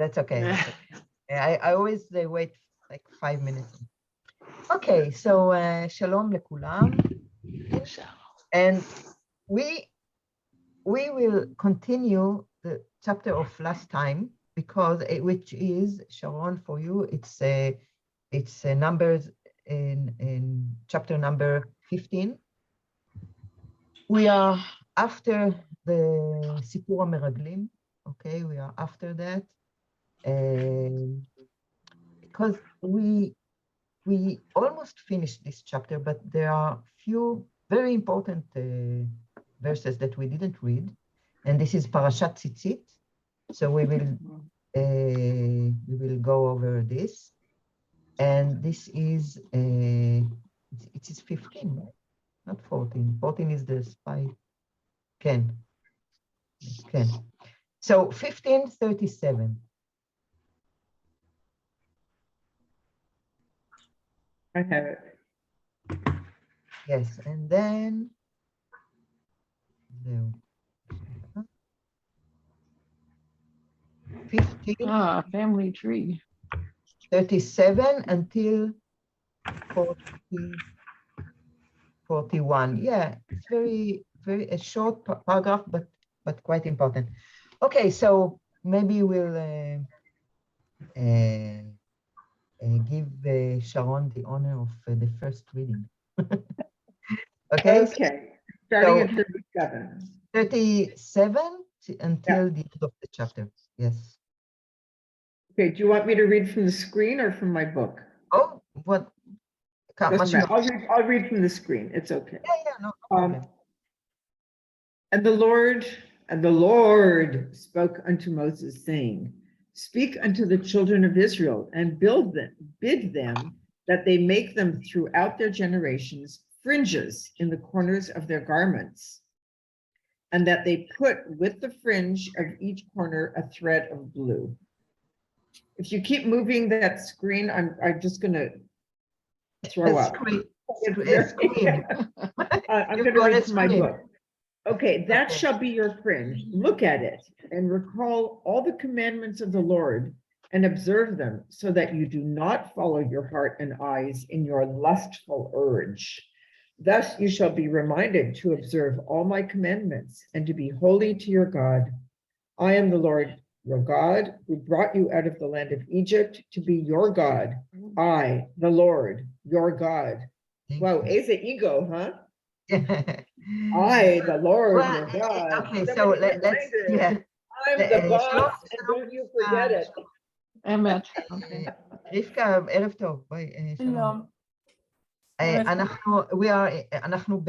That's okay. That's okay. I always wait like 5 minutes. Okay, so shalom lekulam. And we will continue the chapter of last time because which is Sharon for you. It's numbers in chapter number 15. We are after the Sipur HaMeraglim. Okay, we are after that because we almost finished this chapter, but there are few very important verses that we didn't read, and this is Parashat Tzitzit. So we will go over this, and this is it is 15, right? Not 14. 14 is the spy. Ken. So 15:37. I have it. Yes, and then no. 15. Family tree. 37 until 40, 41. Yeah, it's very a short paragraph, but quite important. Okay, so maybe we'll give Sharon the honor of the first reading. Okay. Okay. Starting at 37. 37 until the end of the chapter. Yes. Okay. Do you want me to read from the screen or from my book? Oh, what? Doesn't matter. I'll read from the screen. It's okay. Yeah, no problem. And the Lord spoke unto Moses, saying, Speak unto the children of Israel and bid them that they make them throughout their generations fringes in the corners of their garments, and that they put with the fringe of each corner a thread of blue. If you keep moving that screen, I'm just going to throw up. I'm going to read from my book. Okay, that shall be your fringe. Look at it and recall all the commandments of the Lord and observe them, so that you do not follow your heart and eyes in your lustful urge. Thus you shall be reminded to observe all my commandments and to be holy to your God. I am the Lord your God, who brought you out of the land of Egypt to be your God. I, the Lord, your God. Wow, eze ego, huh? I, the Lord, your God. Okay, so let's, yeah. I'm the boss, and don't you forget it. אמת. אוקיי. רבקה, ערב טוב. בואי, שלום. אנחנו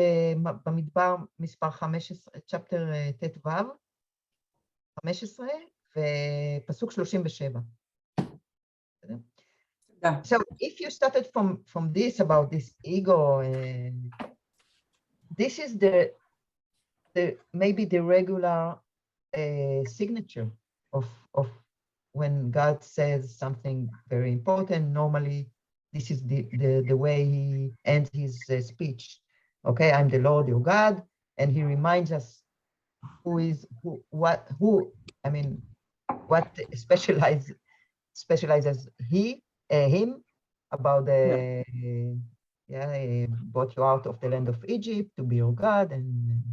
במדבר מספר 15, צ'פטר ט"ו, 15, ופסוק 37. So if you started from this about this ego, this is the maybe the regular signature of when God says something very important. Normally, this is the way he ends his speech. Okay, I'm the Lord your God, and he reminds us what specializes him about the brought you out of the land of Egypt to be your God. And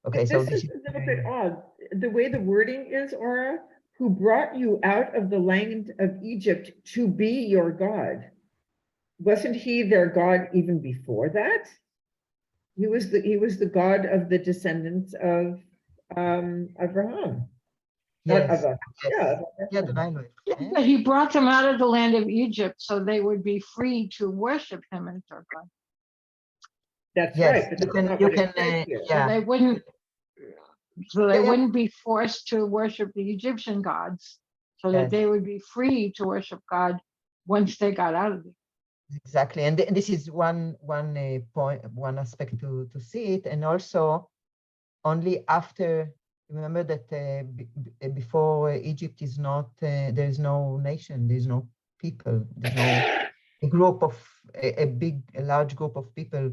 okay, so this is a little bit odd. The way the wording is, Ora, who brought you out of the land of Egypt to be your God. Wasn't he their God even before that? He was the God of the descendants of Abraham. Yes. He brought them out of the land of Egypt so they would be free to worship him as their God. That's right. But So they wouldn't. So they wouldn't be forced to worship the Egyptian gods, so that they would be free to worship God once they got out of it. Exactly, and this is one point, one aspect to see it, and also only after. Remember that before Egypt is not, there is no nation, there is no people, there's no group of a large group of people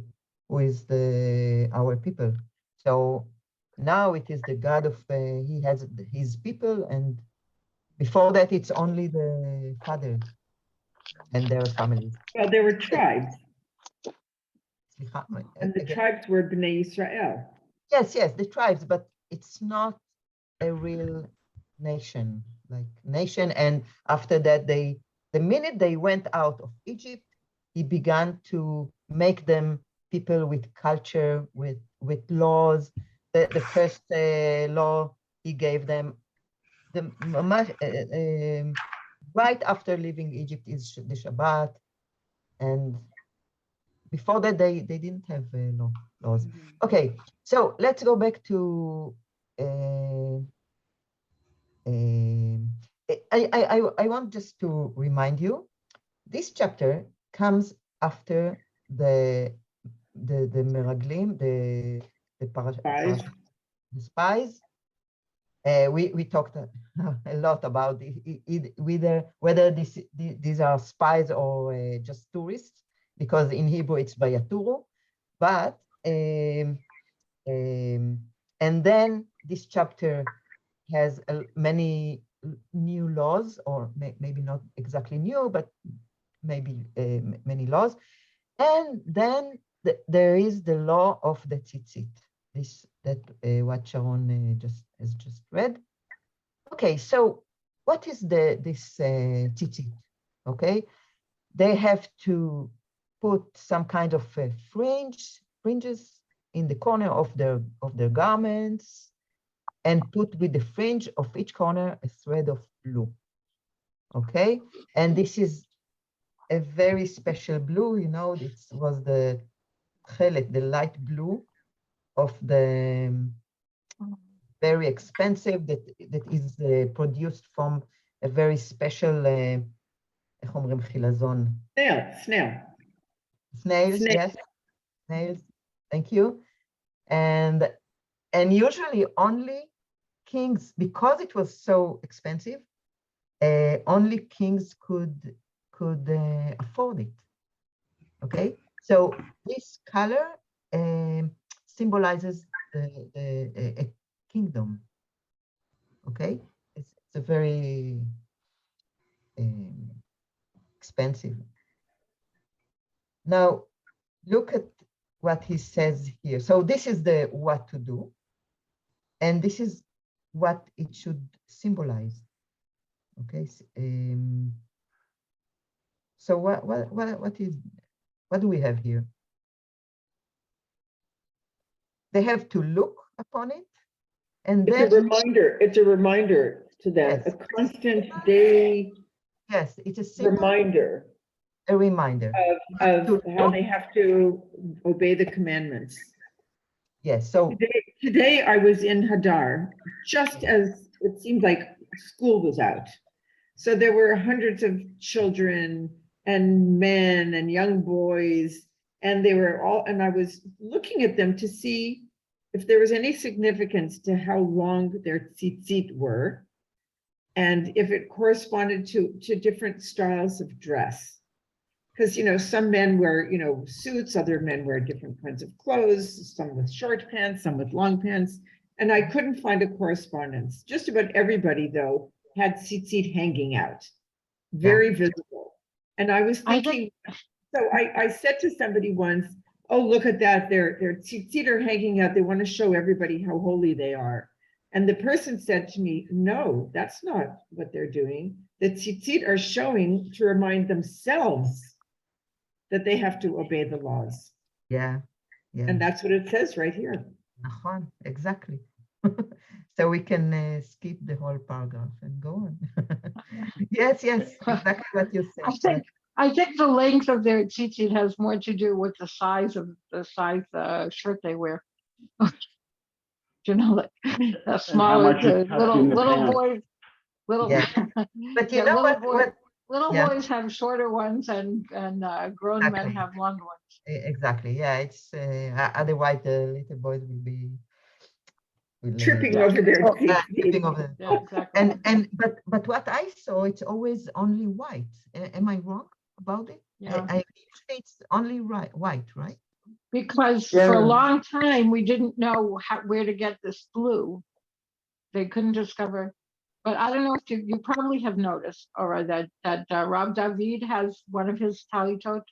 who is our people. So now it is the God of he has his people, and Before that, it's only the fathers and their families. Well, there were tribes, סליחה, and the again. tribes were Bnei Israel. Yes, the tribes, but it's not a real nation, and after that, the minute they went out of Egypt, he began to make them people with culture, with laws. The first law he gave them, right after leaving Egypt, is the Shabbat, and before that they didn't have laws. Okay, so let's go back to I want just to remind you, this chapter comes after the Meraglim, the spies. We talked a lot about whether these are spies or just tourists, because in Hebrew it's Vayaturu, but and then this chapter has many new laws, or maybe not exactly new, but maybe many laws. And then there is the law of the tzitzit, that what Sharon has just read. Okay, so what is this tzitzit? Okay, they have to put some kind of fringes in the corner of their garments, and put with the fringe of each corner a thread of blue. Okay, and this is a very special blue. You know, it was the Kehilat, the light blue of the very expensive, that is produced from a very special איך אומרים חילזון? Snails, yes, snails. Thank you. And usually only kings, because it was so expensive, only kings could afford it. Okay, so this color symbolizes a kingdom. Okay, it's a very expensive. Now look at what he says here. So this is the what to do, and this is what it should symbolize. Okay, so what do we have here? They have to look upon it, and it's then it's a reminder to them, yes, a constant day. Yes, it's a reminder. A reminder of how they have to obey the commandments. Yes, so today I was in Hadar, just as it seemed like school was out. So there were hundreds of children and men and young boys, and they were all, and I was looking at them to see if there was any significance to how long their tzitzit were, and if it corresponded to different styles of dress. Because, you know, some men wear, you know, suits, other men wear different kinds of clothes, some with short pants, some with long pants, and I couldn't find a correspondence. Just about everybody, though, had tzitzit hanging out, very visible. And I was thinking, so I said to somebody once, oh, look at that, their tzitzit are hanging out. They want to show everybody how holy they are. And the person said to me, no, that's not what they're doing. The tzitzit are showing to remind themselves that they have to obey the laws. Yeah. And that's what it says right here. Exactly. So we can skip the whole paragraph and go on. Yes, exactly what you said. I think the length of their tzitzit has more to do with the size of the shirt they wear. You know, like the smaller little boys. But you know what? Little boys have shorter ones, and grown men have longer ones. Exactly. Yeah, it's otherwise the little boys will be tripping over their tripping over. And but what I saw, it's always only white. Am I wrong about it? Yeah. I usually it's only white, right? Because for a long time we didn't know where to get this blue. They couldn't discover. But I don't know if you probably have noticed, or that Rav David has one of his talitot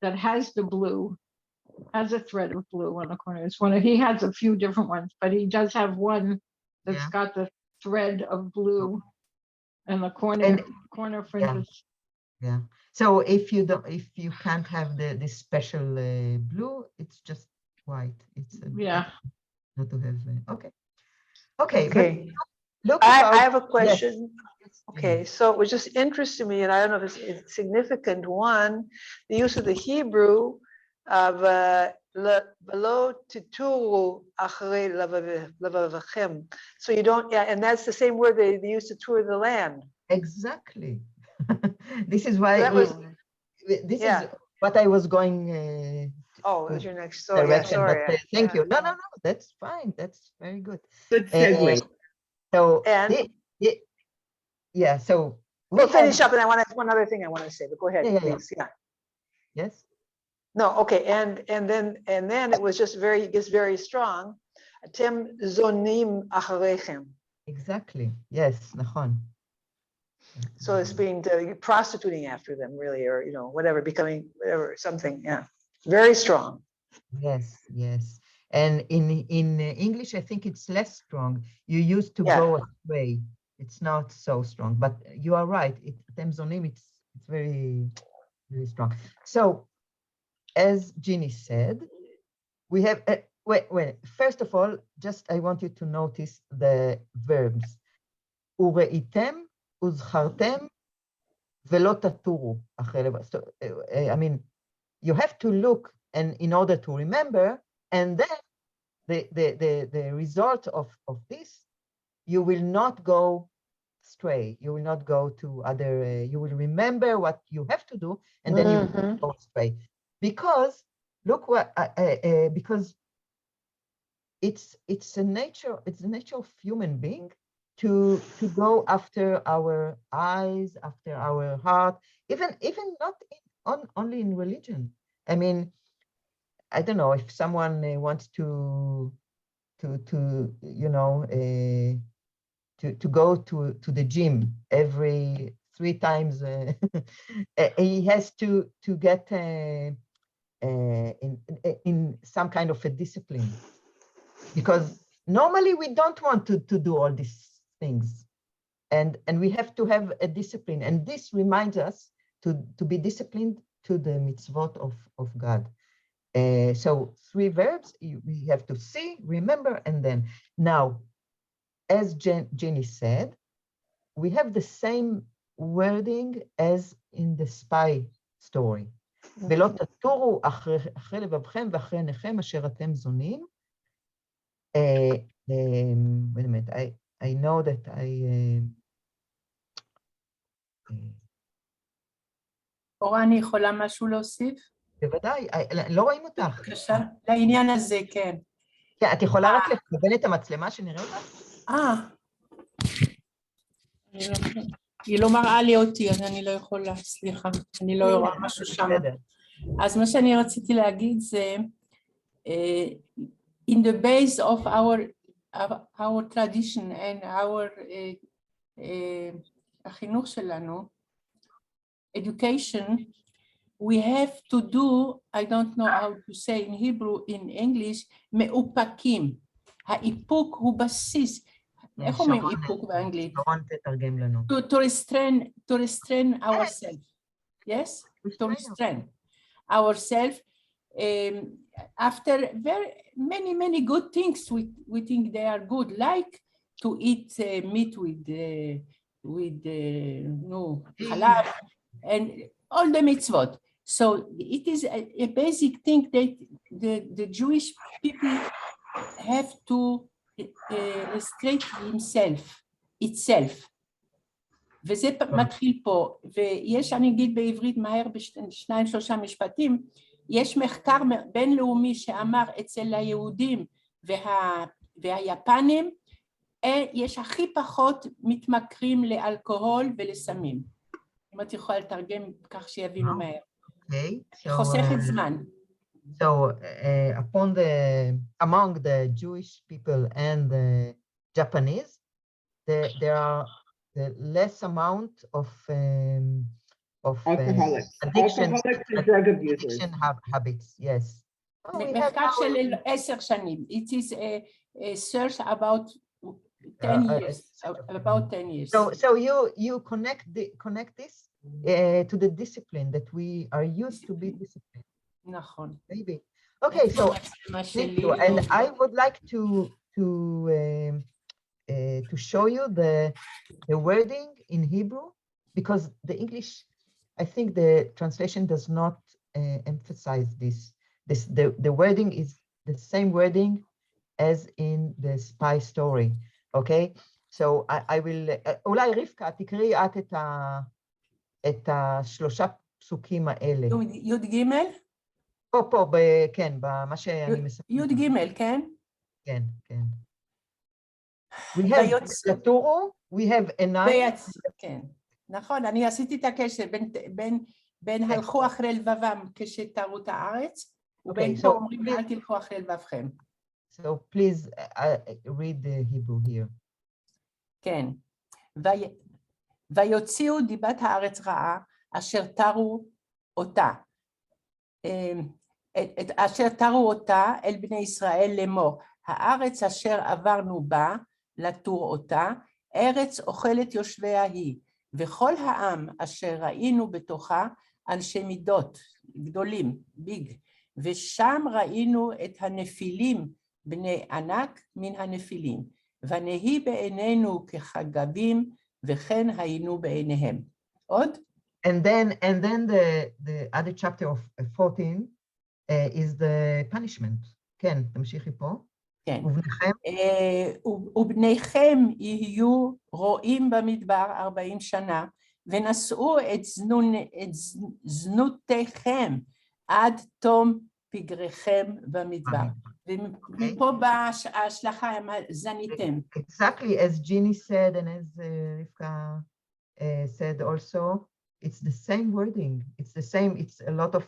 that has the blue, has a thread of blue on the corner. It's he has a few different ones, but he does have one that's got the thread of blue and the corner fringes. Yeah. So if you can't have the special blue, it's just white. It's not to have. Okay. Look. I have a question. Yes. Okay, so it was just interesting to me, and I don't know if it's significant. One, the use of the Hebrew of velo tituru acharei levavachem. So you don't, and that's the same word they used to tour the land. Exactly. This is why this is what I was going. It was your next story. Direction, Sorry. but thank you. No, that's fine. That's very good. Good segue. So so we'll finish up, and I want to one other thing I want to say, but go ahead, please. Yeah. Yes. No, okay, and then it was just very strong. Atem zonim acharechem. Exactly. Yes, nachon. So it's being prostituting after them, really, or whatever, becoming whatever, something. Yeah, very strong. Yes. And in English, I think it's less strong. You used to go astray. It's not so strong, but you are right. Atem zonim, it's very, very strong. So, as Ginny said, we have, wait, first of all, I want you to notice the verbs. Ureitem, uzchartem, velo taturu. So, I mean, you have to look and in order to remember, and then the result of this, you will not go astray. You will not go to other, you will remember what you have to do, and then you will go astray. Because look what because it's the nature of human being to go after our eyes, after our heart, even not only in religion. I mean, I don't know if someone wants to go to the gym every 3 times. He has to get in some kind of a discipline, because normally we don't want to do all these things, and we have to have a discipline, and this reminds us to be disciplined to the mitzvot of God. So 3 verbs, we have to see, remember, and then. Now, as Jenny said, we have the same wording as in the spy story. ולא תתורו אחרי לבבכם ואחרי עיניכם אשר אתם זונים. Wait a minute, I know that אורה, אני יכולה משהו להוסיף? בוודאי, לא רואים אותך. בבקשה, לעניין הזה, כן. כן, את יכולה רק לכוון את המצלמה שנראה אותך? היא לא מראה לי אותי, אז אני לא יכולה, סליחה, אני לא רואה משהו שם. אז מה שאני רציתי להגיד זה, in the base of our tradition and our החינוך שלנו, education, we have to do, I don't know how to say in Hebrew, in English, מאופקים. האיפוק הוא בסיס. איך אומרים איפוק באנגלית? To restrain ourselves. Yes? To restrain ourselves. After many good things, we think they are good, like to eat meat with halal and all the mitzvot. So it is a basic thing that the Jewish people have to restrain itself. וזה מתחיל פה, ויש, אני אגיד בעברית מהר ב2-3 משפטים, יש מחקר בינלאומי שאמר אצל היהודים והיפנים, יש הכי פחות מתמכרים לאלכוהול ולסמים. אם את יכולה לתרגם כך שיבינו מהר. חוסכת זמן. So among the Jewish people and the Japanese, there are the less amount of Alcoholics. addiction, Alcoholics and drug abusers. habits. Yes. Oh, we have מחקר של our- 10 שנים. It is a search about 10 years. About 10 years. So you connect this to the discipline that we are used to be disciplined. נכון. Maybe. Okay, so thank you. And I would like to show you the wording in Hebrew, because the English, I think the translation does not emphasize this. The wording is the same wording as in the spy story. Okay, so I will, אולי רבקה, תקראי את השלושה פסוקים האלה. י"ג? פה, כן, במה שאני מספר. י"ג, כן? כן, כן. We have יתורו, we have עיניים. כן, נכון, אני עשיתי את הקשר בין הלכו אחרי לבבם כשתראו את הארץ, ובין פה אומרים אל תלכו אחרי לבבכם. So please read the Hebrew here. כן, ויוציאו דיבת הארץ רעה, אשר תרו אותה. אשר תרו אותה אל בני ישראל לאמור, הארץ אשר עברנו בה לתור אותה, ארץ אוכלת יושביה היא, וכל העם אשר ראינו בתוכה אנשי מידות גדולים, ביג, ושם ראינו את הנפילים בני ענק מן הנפילים, ונהי בעינינו כחגבים, וכן היינו בעיניהם. עוד? And then the other chapter of 14 is the punishment. כן, תמשיכי פה. כן. ובניכם? ובניכם יהיו רועים במדבר 40 שנה, ונשאו את זנותיכם עד תום פגריכם במדבר. ומפה באה ההשלכה, הם זניתם. Exactly as Ginny said, and as Rivka said also, it's the same wording. It's the same, it's a lot of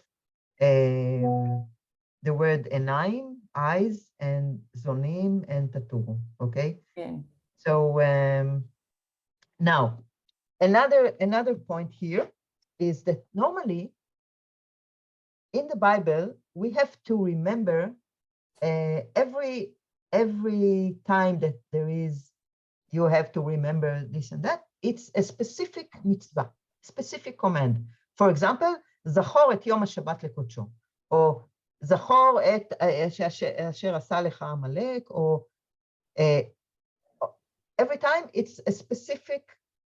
the word enayim, eyes, and zonim, and taturu, okay? כן. So now, another point here is that normally in the Bible, we have to remember every time that there is, you have to remember this and that, it's a specific mitzvah, specific command. For example, זכור את יום השבת לקודשו, או זכור את אשר עשה לך עמלק, או every time it's a specific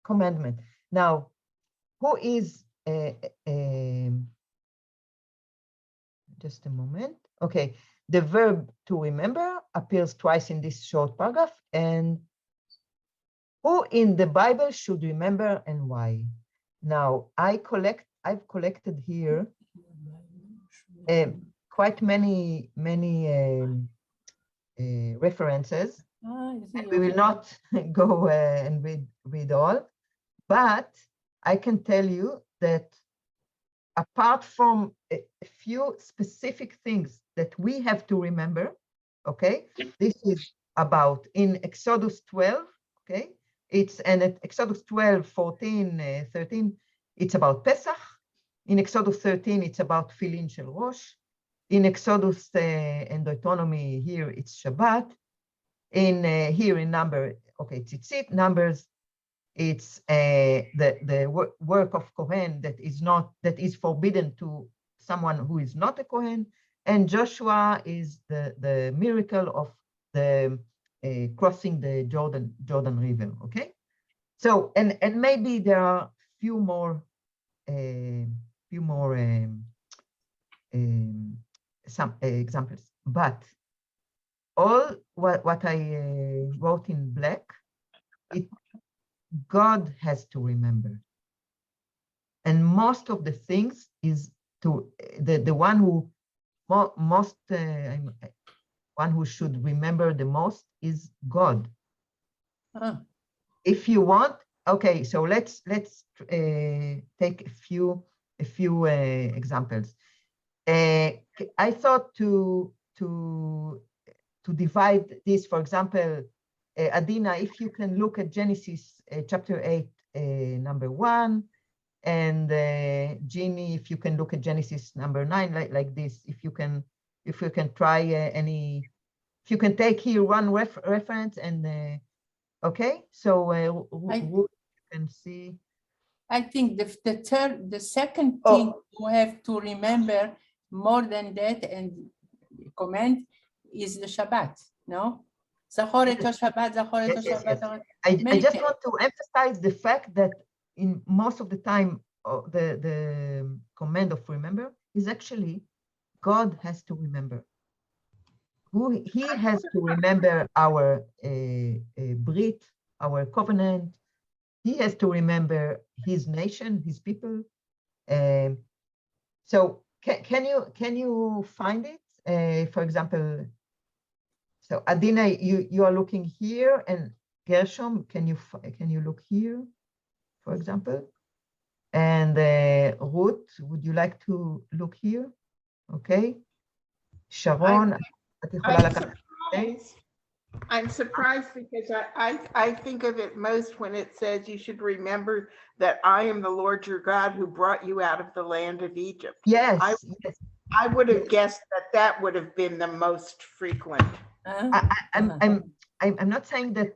commandment. Now, who is, just a moment, okay, the verb to remember appears twice in this short paragraph, and who in the Bible should remember and why? Now, I've collected here quite many references. And we will not go and read all, but I can tell you that apart from a few specific things that we have to remember, okay, this is about in Exodus 12, okay, and at Exodus 12, 14, 13, it's about Pesach. In Exodus 13, it's about Filin Shel Rosh. In Exodus and Deuteronomy, here it's Shabbat. In here in number, okay, tzitzit, numbers, it's the work of Kohen that is forbidden to someone who is not a Kohen, and Joshua is the miracle of the crossing the Jordan River. Okay, so and maybe there are few more some examples, but all what I wrote in black, God has to remember. And most of the things is to the one who most one who should remember the most is God. If you want, okay, so let's take a few examples. I thought to divide this, for example, Adina, if you can look at Genesis chapter 8, number 1, and Jeannie, if you can look at Genesis number 9, like this, if you can try if you can take here one reference and okay, so you can see. I think the second thing you have to remember more than that and comment is the Shabbat, no? Zachoret Shabbat, Zachoret Shabbat. I just want to emphasize the fact that in most of the time, the command of remember is actually God has to remember. He has to remember our Brit, our covenant. He has to remember his nation, his people. So can you find it? For example, so Adina, you are looking here, and Gershom, can you look here, for example? And Ruth, would you like to look here? Okay. Sharon, I'm surprised because I think of it most when it says you should remember that I am the Lord your God who brought you out of the land of Egypt. Yes. I would have guessed that would have been the most frequent. I'm not saying that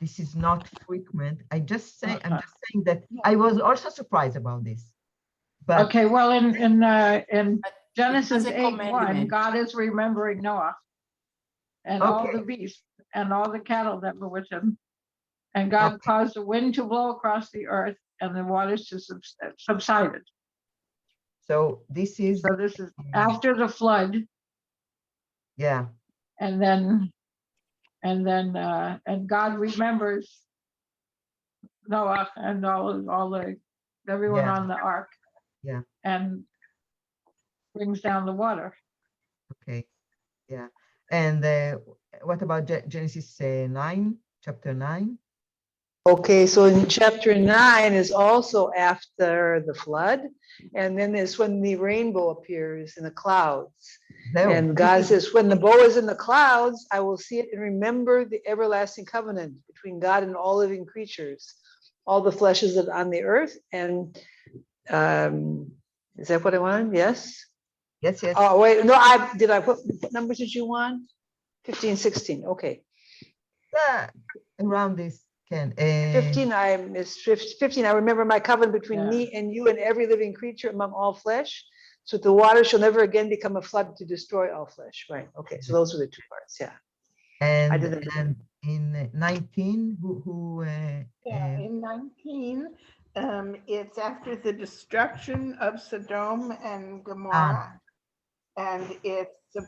this is not frequent. I'm just saying that I was also surprised about this. But okay, well, in Genesis 8:1, God is remembering Noah and all the beasts and all the cattle that were with him. And God caused the wind to blow across the earth and the waters to subsided. So this is after the flood. Yeah. And God remembers Noah and everyone on the ark. Yeah. And brings down the water. Okay. Yeah. And what about Genesis 9, chapter 9? Okay, so in chapter 9 is also after the flood, and then it's when the rainbow appears in the clouds. And God says, when the bow is in the clouds, I will see it and remember the everlasting covenant between God and all living creatures, all the flesh is on the earth. And is that what I wanted? Yes? Yes. Oh, wait, no, did I put, what numbers did you want? 15, 16, okay. Yeah, around this. 15, I missed 15. I remember my covenant between me and you and every living creature among all flesh. So the water shall never again become a flood to destroy all flesh. Right. Okay. So those are the two parts. Yeah. And in 19, in 19, it's after the destruction of Sodom and Gomorrah. And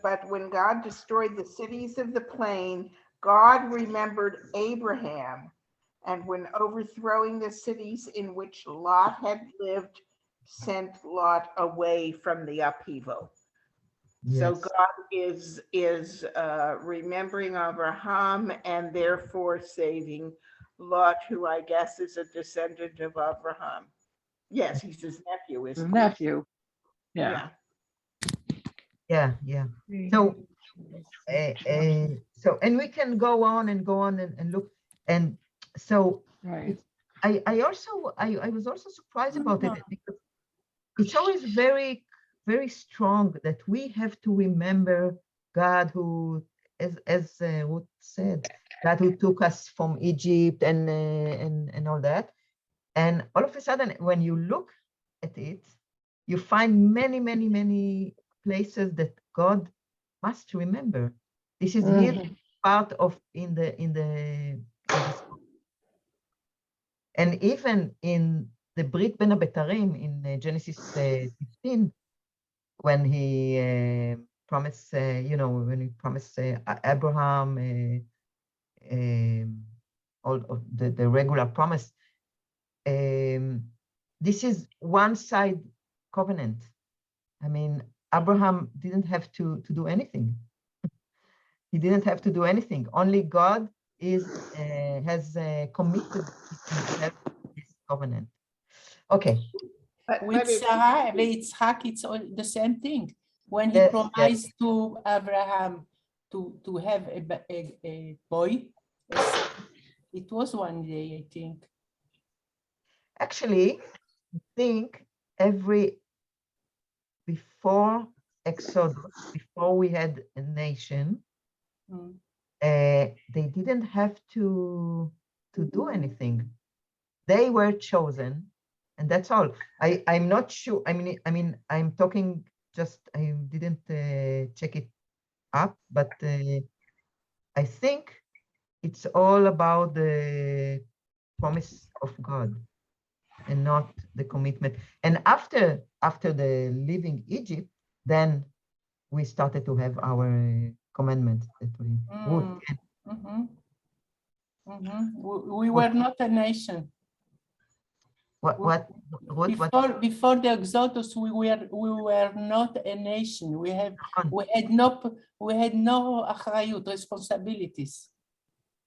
but when God destroyed the cities of the plain, God remembered Abraham. And when overthrowing the cities in which Lot had lived, sent Lot away from the upheaval. Yes. So God is remembering Abraham and therefore saving Lot, who I guess is a descendant of Abraham. Yes, he's his nephew, isn't he? Nephew. Yeah. So, and we can go on and look, and so right. I was also surprised about it because it's always very, very strong that we have to remember God who, as Ruth said, God who took us from Egypt and all that. And all of a sudden, when you look at it, you find many, many, many places that God must remember. This is his part of in the and even in the Brit Ben HaBetarim in Genesis 15, when he promised, when he promised Abraham all of the regular promise, this is one side covenant. I mean, Abraham didn't have to do anything. He didn't have to do anything. Only God has committed this covenant. Okay. With Sarah and Yitzhak, it's all the same thing. When he promised to Abraham to have a boy. It was one day, I think. Actually, I think before Exodus, before we had a nation, they didn't have to do anything. They were chosen, and that's all. I'm not sure. I mean, I'm talking just. I didn't check it up, but I think it's all about the promise of God and not the commitment. And after the leaving Egypt, then we started to have our commandments that we would. We were not a nation. What? Before the Exodus, we were not a nation. We had no achrayut, responsibilities.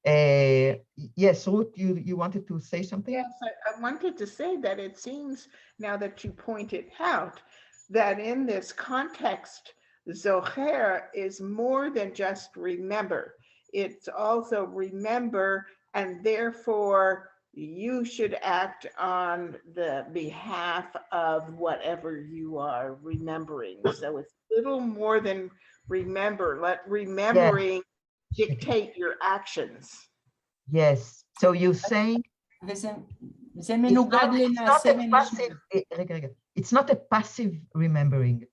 Yes, Ruth, you wanted to say something? Yes, I wanted to say that it seems, now that you pointed out, that in this context, Zocher is more than just remember. It's also remember, and therefore you should act on the behalf of whatever you are remembering. So it's a little more than remember. Let remembering dictate your actions. Yes. So you saying it's not a passive remembering.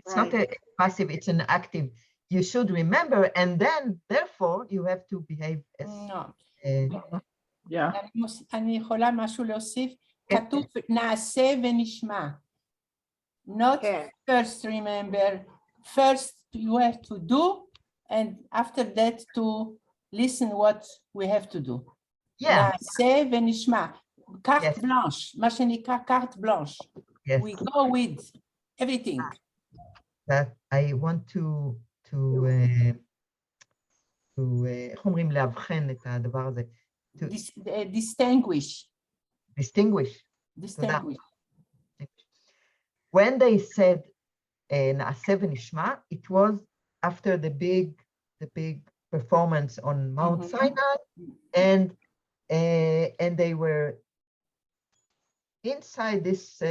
It's not a passive, it's an active. You should remember, and then therefore you have to behave as Yeah. אני יכולה משהו להוסיף? כתוב נעשה ונשמע. Not first remember, first you have to do, and after that to listen what we have to do. נעשה ונשמע. carte blanche, מה שנקרא carte blanche. We go with everything. That I want to איך אומרים לאבחן את הדבר הזה? Distinguish. When they said נעשה ונשמע, it was after the big performance on Mount Sinai, and they were inside this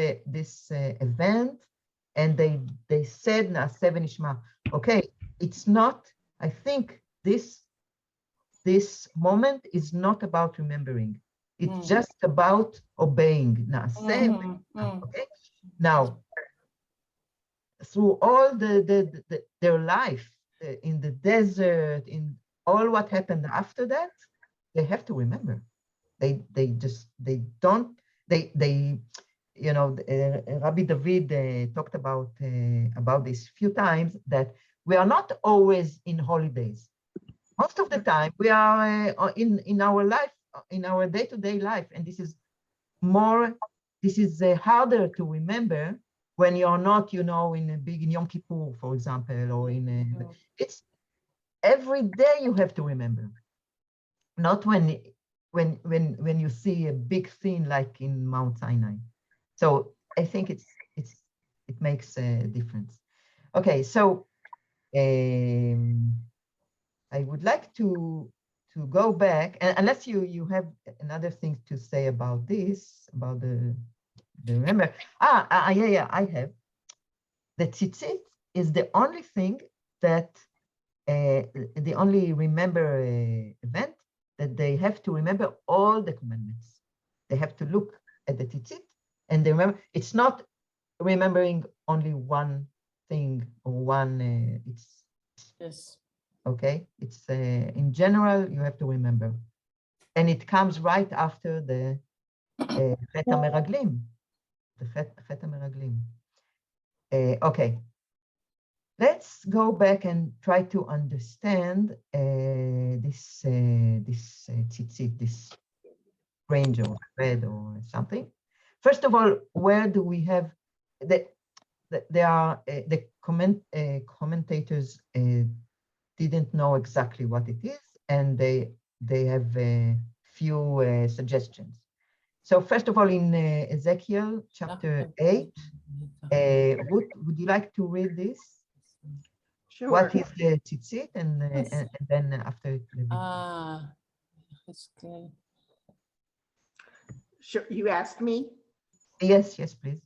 event, and they said נעשה ונשמע. Okay, it's not. I think this moment is not about remembering. It's just about obeying. Okay. Now, through all their life in the desert, in all what happened after that, they have to remember. They don't. You know, Rabbi David talked about this few times, that we are not always in holidays. Most of the time we are in our life, in our day-to-day life, and this is harder to remember when you're not, you know, in Yom Kippur, for example, or it's every day you have to remember, not when you see a big thing like in Mount Sinai. So I think it makes a difference. Okay, so I would like to go back, and unless you have another thing to say about this, about the remember. Yeah, I have. The tzitzit is the only thing that the only remember event that they have to remember all the commandments. They have to look at the tzitzit and they remember. It's not remembering only one thing or one. Yes. Okay, it's in general you have to remember, and it comes right after the Chet HaMeraglim. The Chet HaMeraglim. Okay, let's go back and try to understand this tzitzit, this range or thread or something. First of all, where do we have the commentators didn't know exactly what it is, and they have a few suggestions. So first of all, in Ezekiel chapter 8, Ruth, would you like to read this? Sure. What is the tzitzit, and then after it, Ah, okay. Sure. You asked me? yes, please.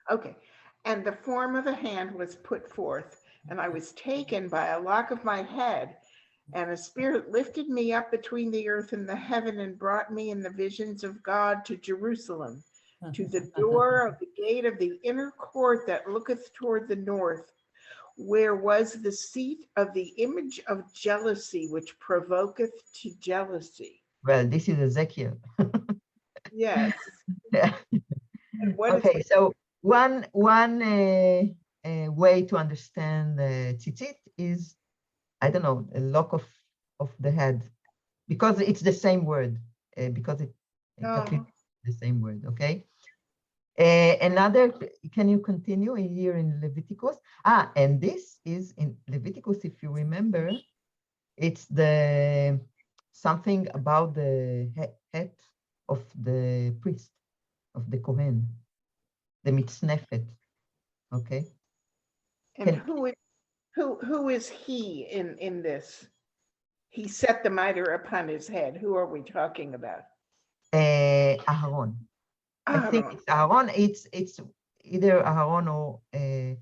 Okay. And the form of a hand was put forth, and I was taken by a lock of my head, and a spirit lifted me up between the earth and the heaven and brought me in the visions of God to Jerusalem, to the door of the gate of the inner court that looketh toward the north, where was the seat of the image of jealousy, which provoketh to jealousy. Well, this is Ezekiel. Yes. Yeah. And what is Okay, so one way to understand tzitzit is, I don't know, a lock of the head, because it's the same word, because it exactly the same word. Okay. Another, can you continue here in Leviticus? And this is in Leviticus, if you remember, it's the something about the head of the priest, of the Kohen, the mitznefet. Okay. and who is he in this? He set the mitre upon his head. Who are we talking about? Aharon. I think it's Aharon. It's either Aharon or a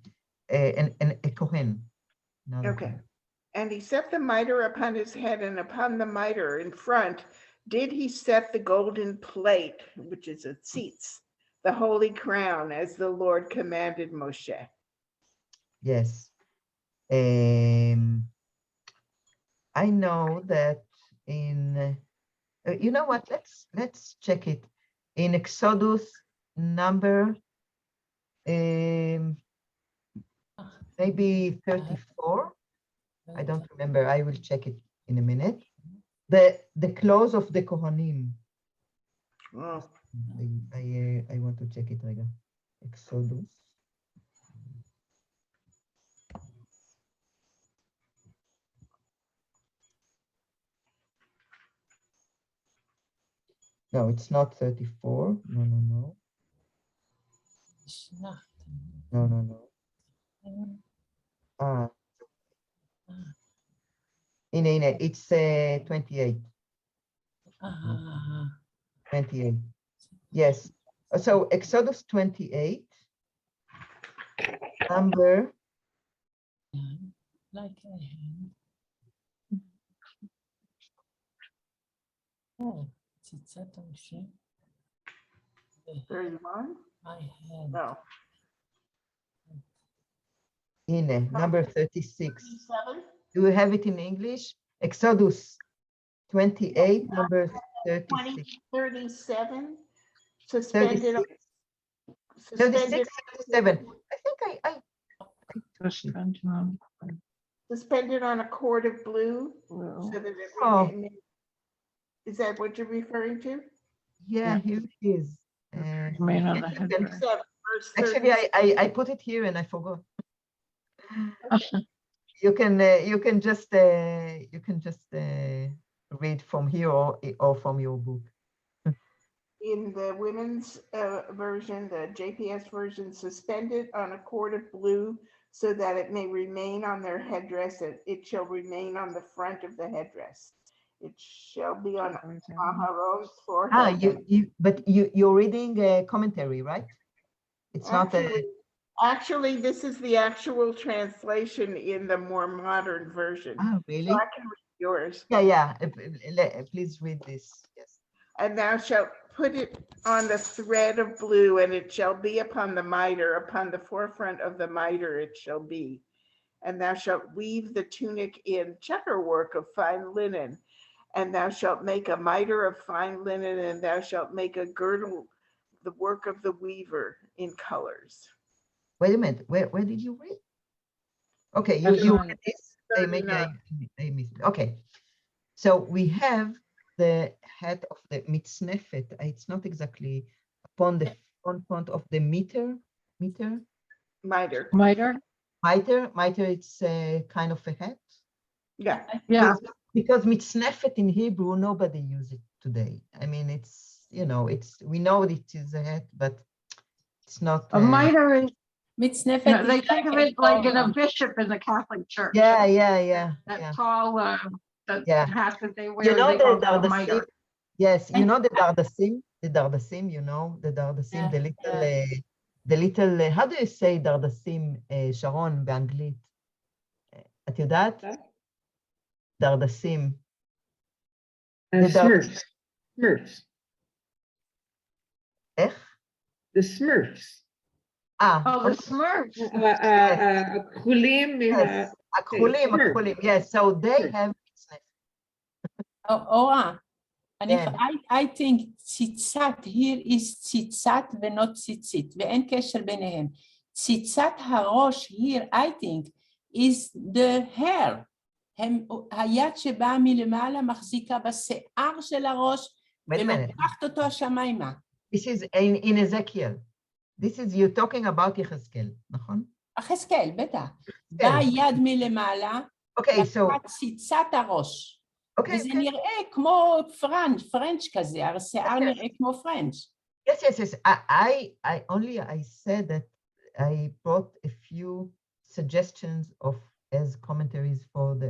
Kohen. Okay. And he set the mitre upon his head, and upon the mitre in front did he set the golden plate, which is a tzitz, the holy crown, as the Lord commanded Moshe. Yes. I know that in, you know what, let's check it. In Exodus number, maybe 34. I don't remember. I will check it in a minute. The clothes of the Kohanim. Oh, I want to check it again. Exodus. No, it's not 34. No. No. It's 28. 28. Yes. So Exodus 28, number. Like a hand. Oh, it's a machine. 31? My hand. No. Number 36. 37? Do you have it in English? Exodus 28, number 36. 37? Suspended. 36, 37. I think I Suspended on a cord of blue. So that it Oh. Is that what you're referring to? Yeah, here it is. Verse Actually, I put it here and I forgot. You can just read from here or from your book. In the women's version, the JPS version, suspended on a cord of blue so that it may remain on their headdress, and it shall remain on the front of the headdress. It shall be on Aharon's forehead. But you're reading a commentary, right? It's not a. Actually, this is the actual translation in the more modern version. Oh, really? So I can read yours. Yeah. Please read this. Yes. And thou shalt put it on the thread of blue, and it shall be upon the mitre, upon the forefront of the mitre it shall be. And thou shalt weave the tunic in checker work of fine linen, and thou shalt make a mitre of fine linen, and thou shalt make a girdle, the work of the weaver, in colors. Wait a minute. Where did you read? Okay, you read this. Maybe I missed it. Okay. So we have the head of the mitznefet. It's not exactly upon the front of the mitre. Mitre. It's a kind of a hat. Yeah. Because mitznefet in Hebrew, nobody uses it today. I mean, it's, we know it is a hat, but it's not. A mitre מצנפת You know, is they think of like it like in a a bishop in the Catholic Church. Yeah. That tall, the Yeah. hat that they wear, You know they call the that a Dardasim? mitre. Yes, you know the Dardasim, you know, the Dardasim, the little, how do you say Dardasim, שרון, באנגלית? את יודעת? דרדסים. Smurfs. Smurfs. איך? The Smurfs. Oh, the Smurfs. הכחולים Yes, הכחולים, yes, so they have אורה. כן. I think ציצת here is ציצת ולא ציצית, ואין קשר ביניהם. ציצת הראש here, I think, is the hair. היד שבאה מלמעלה מחזיקה בשיער של הראש, ולוקחת אותו השמיימה. This is in Ezekiel. This is you talking about יחזקאל, נכון? יחזקאל, בטח. באה יד מלמעלה, לקחת ציצת הראש. וזה נראה כמו פרנץ' כזה, השיער נראה כמו פרנץ'. Yes. I said that I brought a few suggestions as commentaries for the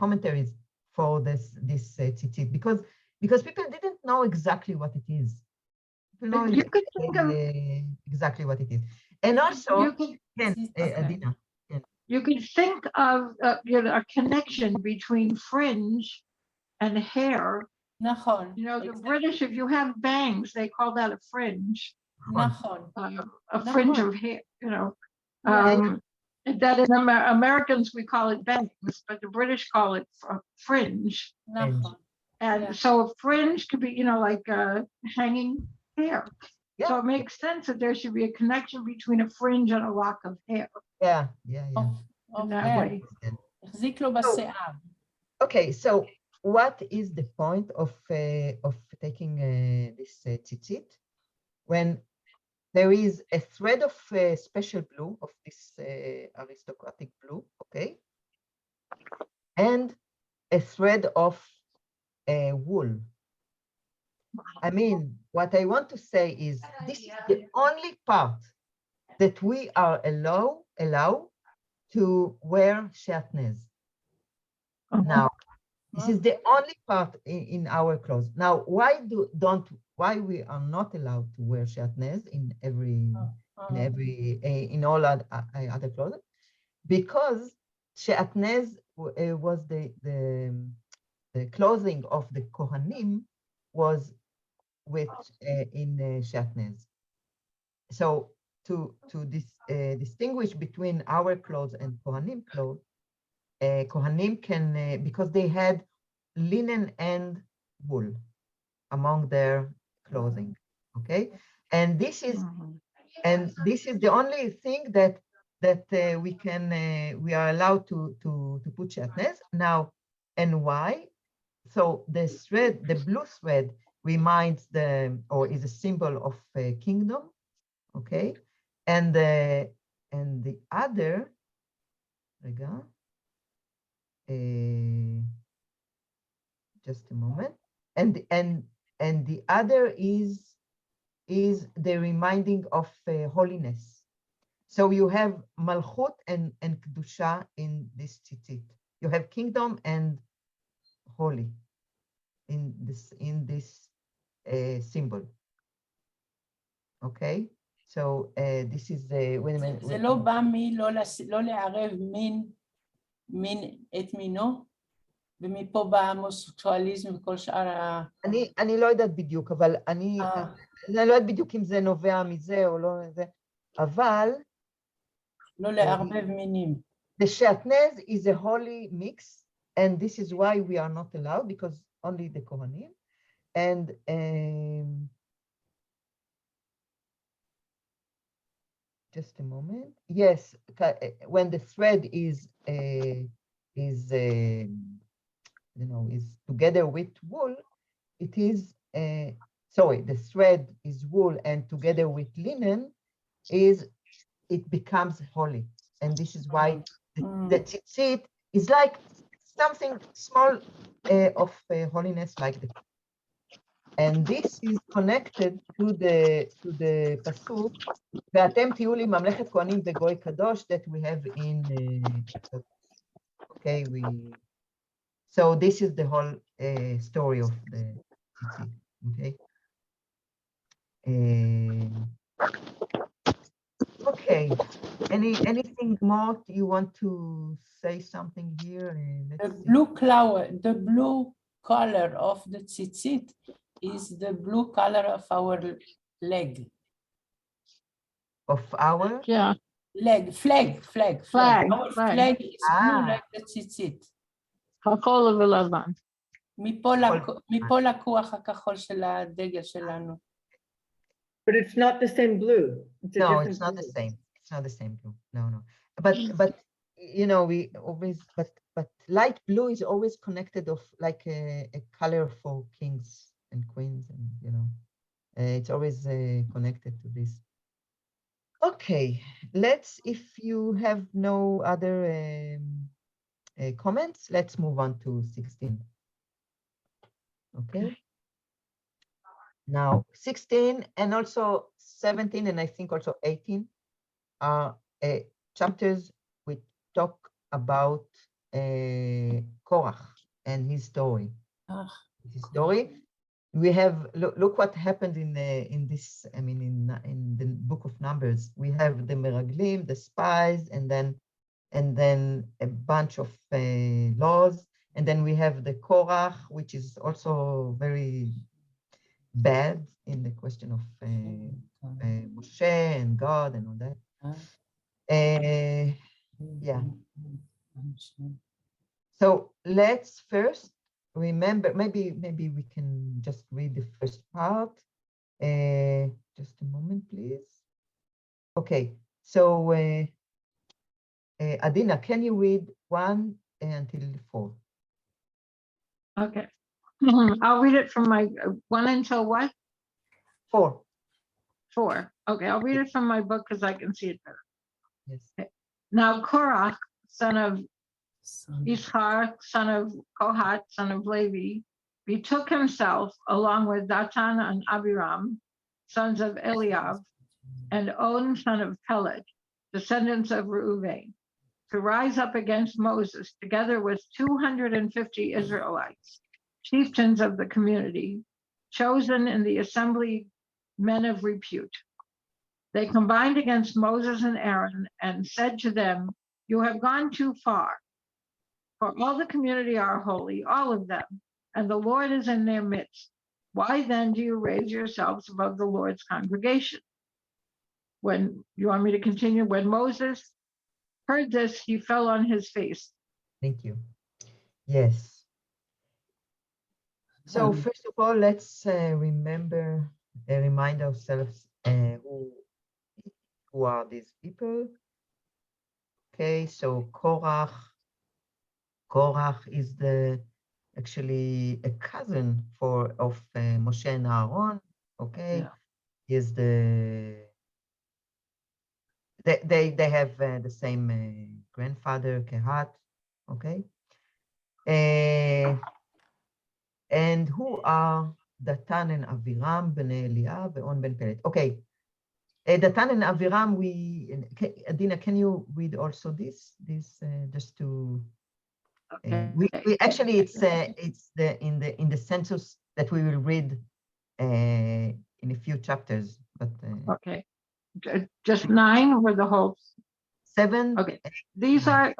commentaries for this tzitzit because people didn't know exactly what it is. You could think of exactly what it is, and also Adina. You can think of a connection between fringe and hair. נכון. You know, the British, if you have bangs, they call that a fringe. נכון. A fringe of hair, you know. That in Americans, we call it bangs, but the British call it fringe. נכון. And so a fringe could be, you know, like hanging hair. Yeah. So it makes sense that there should be a connection between a fringe and a lock of hair. Yeah. In that way. החזיק לו בשיער. Okay, so what is the point of taking this tzitzit when there is a thread of special blue, of this aristocratic blue, okay, and a thread of wool? I mean, what I want to say is this is the only part that we are allowed to wear shatnez. Now, this is the only part in our clothes. Now, why we are not allowed to wear shatnez in all other clothes? Because shatnez was the clothing of the Kohanim was with in shatnez. So to distinguish between our clothes and Kohanim clothes, Kohanim can, because they had linen and wool among their clothing, okay? And this is the only thing that we are allowed to put shatnez. Now, and why? So the thread, the blue thread, reminds or is a symbol of kingdom, okay? And the other, just a moment, and the other is the reminding of holiness. So you have malchut and kedusha in this tzitzit. You have kingdom and holy in this symbol. Okay, so this is זה לא בא לא לערב מין את מינו, ומפה בא ההומוסקסואליזם וכל שאר אני לא יודעת בדיוק, אבל אני לא יודעת בדיוק אם זה נובע מזה או לא זה, אבל לא לערבב מינים. The shatnez is a holy mix, and this is why we are not allowed, because only the Kohanim. And just a moment. Yes, when the thread is together with wool, it is the thread is wool, and together with linen it becomes holy, and this is why the tzitzit is like something small of holiness like this. And this is connected to the pasuk, ואתם תהיו לי ממלכת כהנים וגוי קדוש, that we have in, okay, so this is the whole story of the tzitzit, okay? Okay, anything more you want to say something here? The blue color of the tzitzit is the blue color of our leg. Of our? Yeah, Flag. Flag, Our flag. flag is blue Ah. like the tzitzit. כחול ולבן. מפה לקוח הכחול של הדגל שלנו. But it's not the same blue. It's a No, different it's not the blue. same. It's not the same blue. No. But you know, we always but light blue is always connected of like a color for kings and queens, and you know, it's always connected to this. Okay, if you have no other comments, let's move on to 16. Okay. Now 16 and also 17 and I think also 18 are chapters which talk about Korach and his story. His story. We have look what happened in this. I mean, in the book of Numbers, we have the Meraglim, the spies, and then a bunch of laws, and then we have the Korach, which is also very bad in the question of Moshe and God and all that. Yeah. So let's first remember, maybe we can just read the first part. Just a moment, please. Okay, so Adina, can you read 1 until 4? Okay. I'll read it from my 1 until what? 4. 4. Okay, I'll read it from my book because I can see it better. Yes. Okay. Now Korach, son of Ishar, son of Kohat, son of Levi, betook himself along with Datan and Abiram, sons of Eliab, and On, son of Pelet, descendants of Reuven, to rise up against Moses together with 250 Israelites, chieftains of the community, chosen in the assembly, men of repute. They combined against Moses and Aaron and said to them, "You have gone too far. For all the community are holy, all of them, and the Lord is in their midst. Why then do you raise yourselves above the Lord's congregation?" When you want me to continue, when Moses heard this, he fell on his face. Thank you. Yes. So first of all, let's remind ourselves who are these people. Okay, so Korach is actually a cousin of Moshe and Aaron. Okay, Yeah. He is they have the same grandfather, Kehat. Okay, and who are Datan and Aviram bnei Eliab ve'on ben Pelet? Okay, Datan and Aviram. Adina, can you read also this just to? We actually it's in the census that we will read in a few chapters, but Okay. Just 9 or the whole? 7. Okay. These are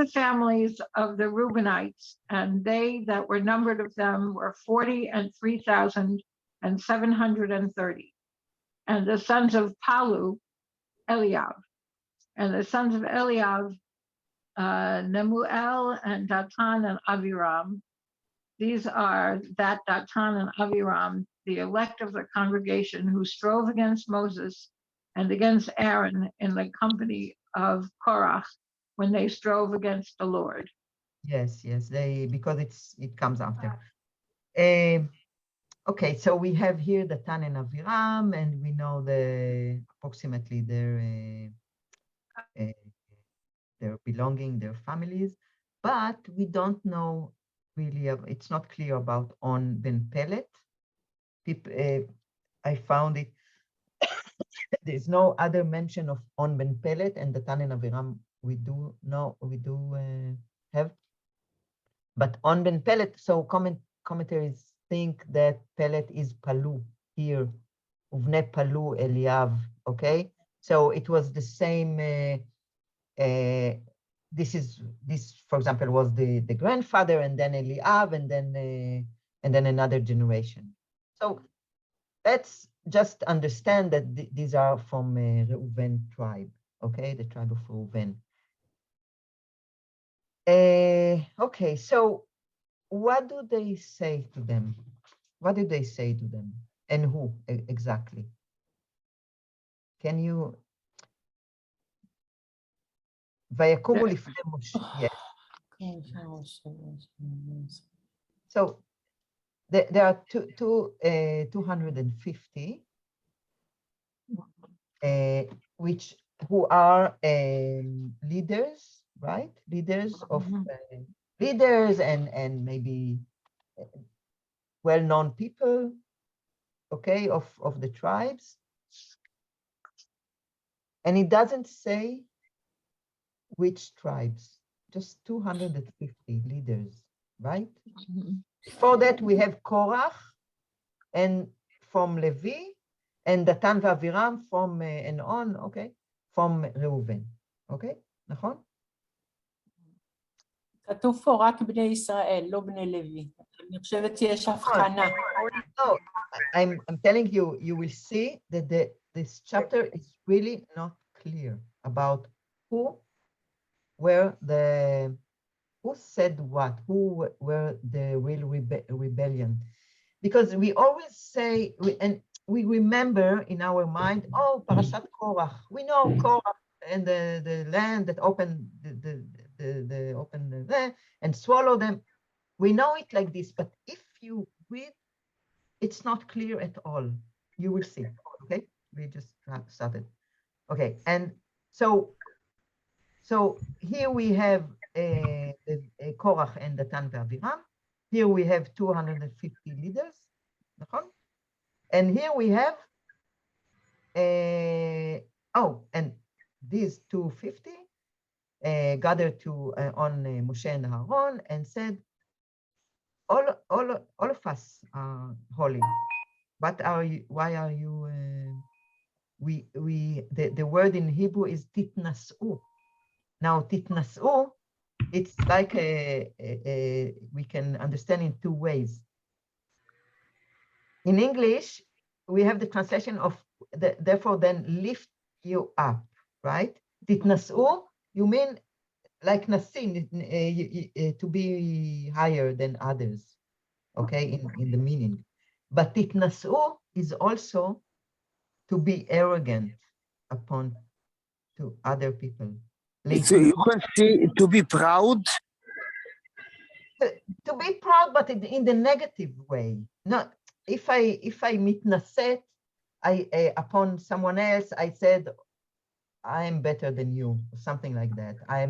the families of the Reubenites, and they that were numbered of them were 40,003,730. And the sons of Palu, Eliab. And the sons of Eliab, Nemuel and Datan and Aviram. These are Datan and Aviram, the elect of the congregation who strove against Moses and against Aaron in the company of Korach when they strove against the Lord. Yes, because it comes after. Okay, so we have here Datan and Aviram, and we know approximately their belonging, their families, but we don't know really. It's not clear about On ben Pelet. people, I found it. There's no other mention of On Ben Pelet, and Datan and Aviram we do have. But On Ben Pelet, so commentaries think that Pelet is Palu here, Uvne Palu Eliav, okay? So it was the same, this, for example, was the grandfather, and then Eliav, and then another generation. So let's just understand that these are from Reuven tribe, okay? The tribe of Reuven. Okay, so what do they say to them? What do they say to them? And who exactly? Can you? Vayakumu lifnei Moshe. Yes. So there are 250, who are leaders, right? Leaders of leaders and maybe well-known people, okay, of the tribes. And it doesn't say which tribes, just 250 leaders, right? Before that, we have Korach, and from Levi, and Datan ואבירם from and on, okay, from Reuven, okay, נכון? כתוב פה רק בני ישראל, לא בני לוי. אני חושבת שיש הבחנה. No, I'm telling you, you will see that this chapter is really not clear about who said what, who were the real rebellion. Because we always say, and we remember in our mind, oh, Parashat Korach. We know Korach and the land that opened the open land and swallow them. We know it like this, but if you read, it's not clear at all. You will see, okay? We just started. Okay, and so here we have Korach and Datan ואבירם. Here we have 250 leaders, נכון? And here we have, and these 250 gathered on Moshe and Aaron and said, all of us are holy. What are you? Why are you? The word in Hebrew is titnas'u. Now titnas'u, it's like we can understand in two ways. In English, we have the translation of therefore then lift you up, right? Titnas'u, you mean like nasin, to be higher than others, okay, in the meaning. But titnas'u is also to be arrogant to other people. So you can see to be proud. To be proud, but in the negative way. Not if I mitnaset, upon someone else, I said, I am better than you, or something like that. I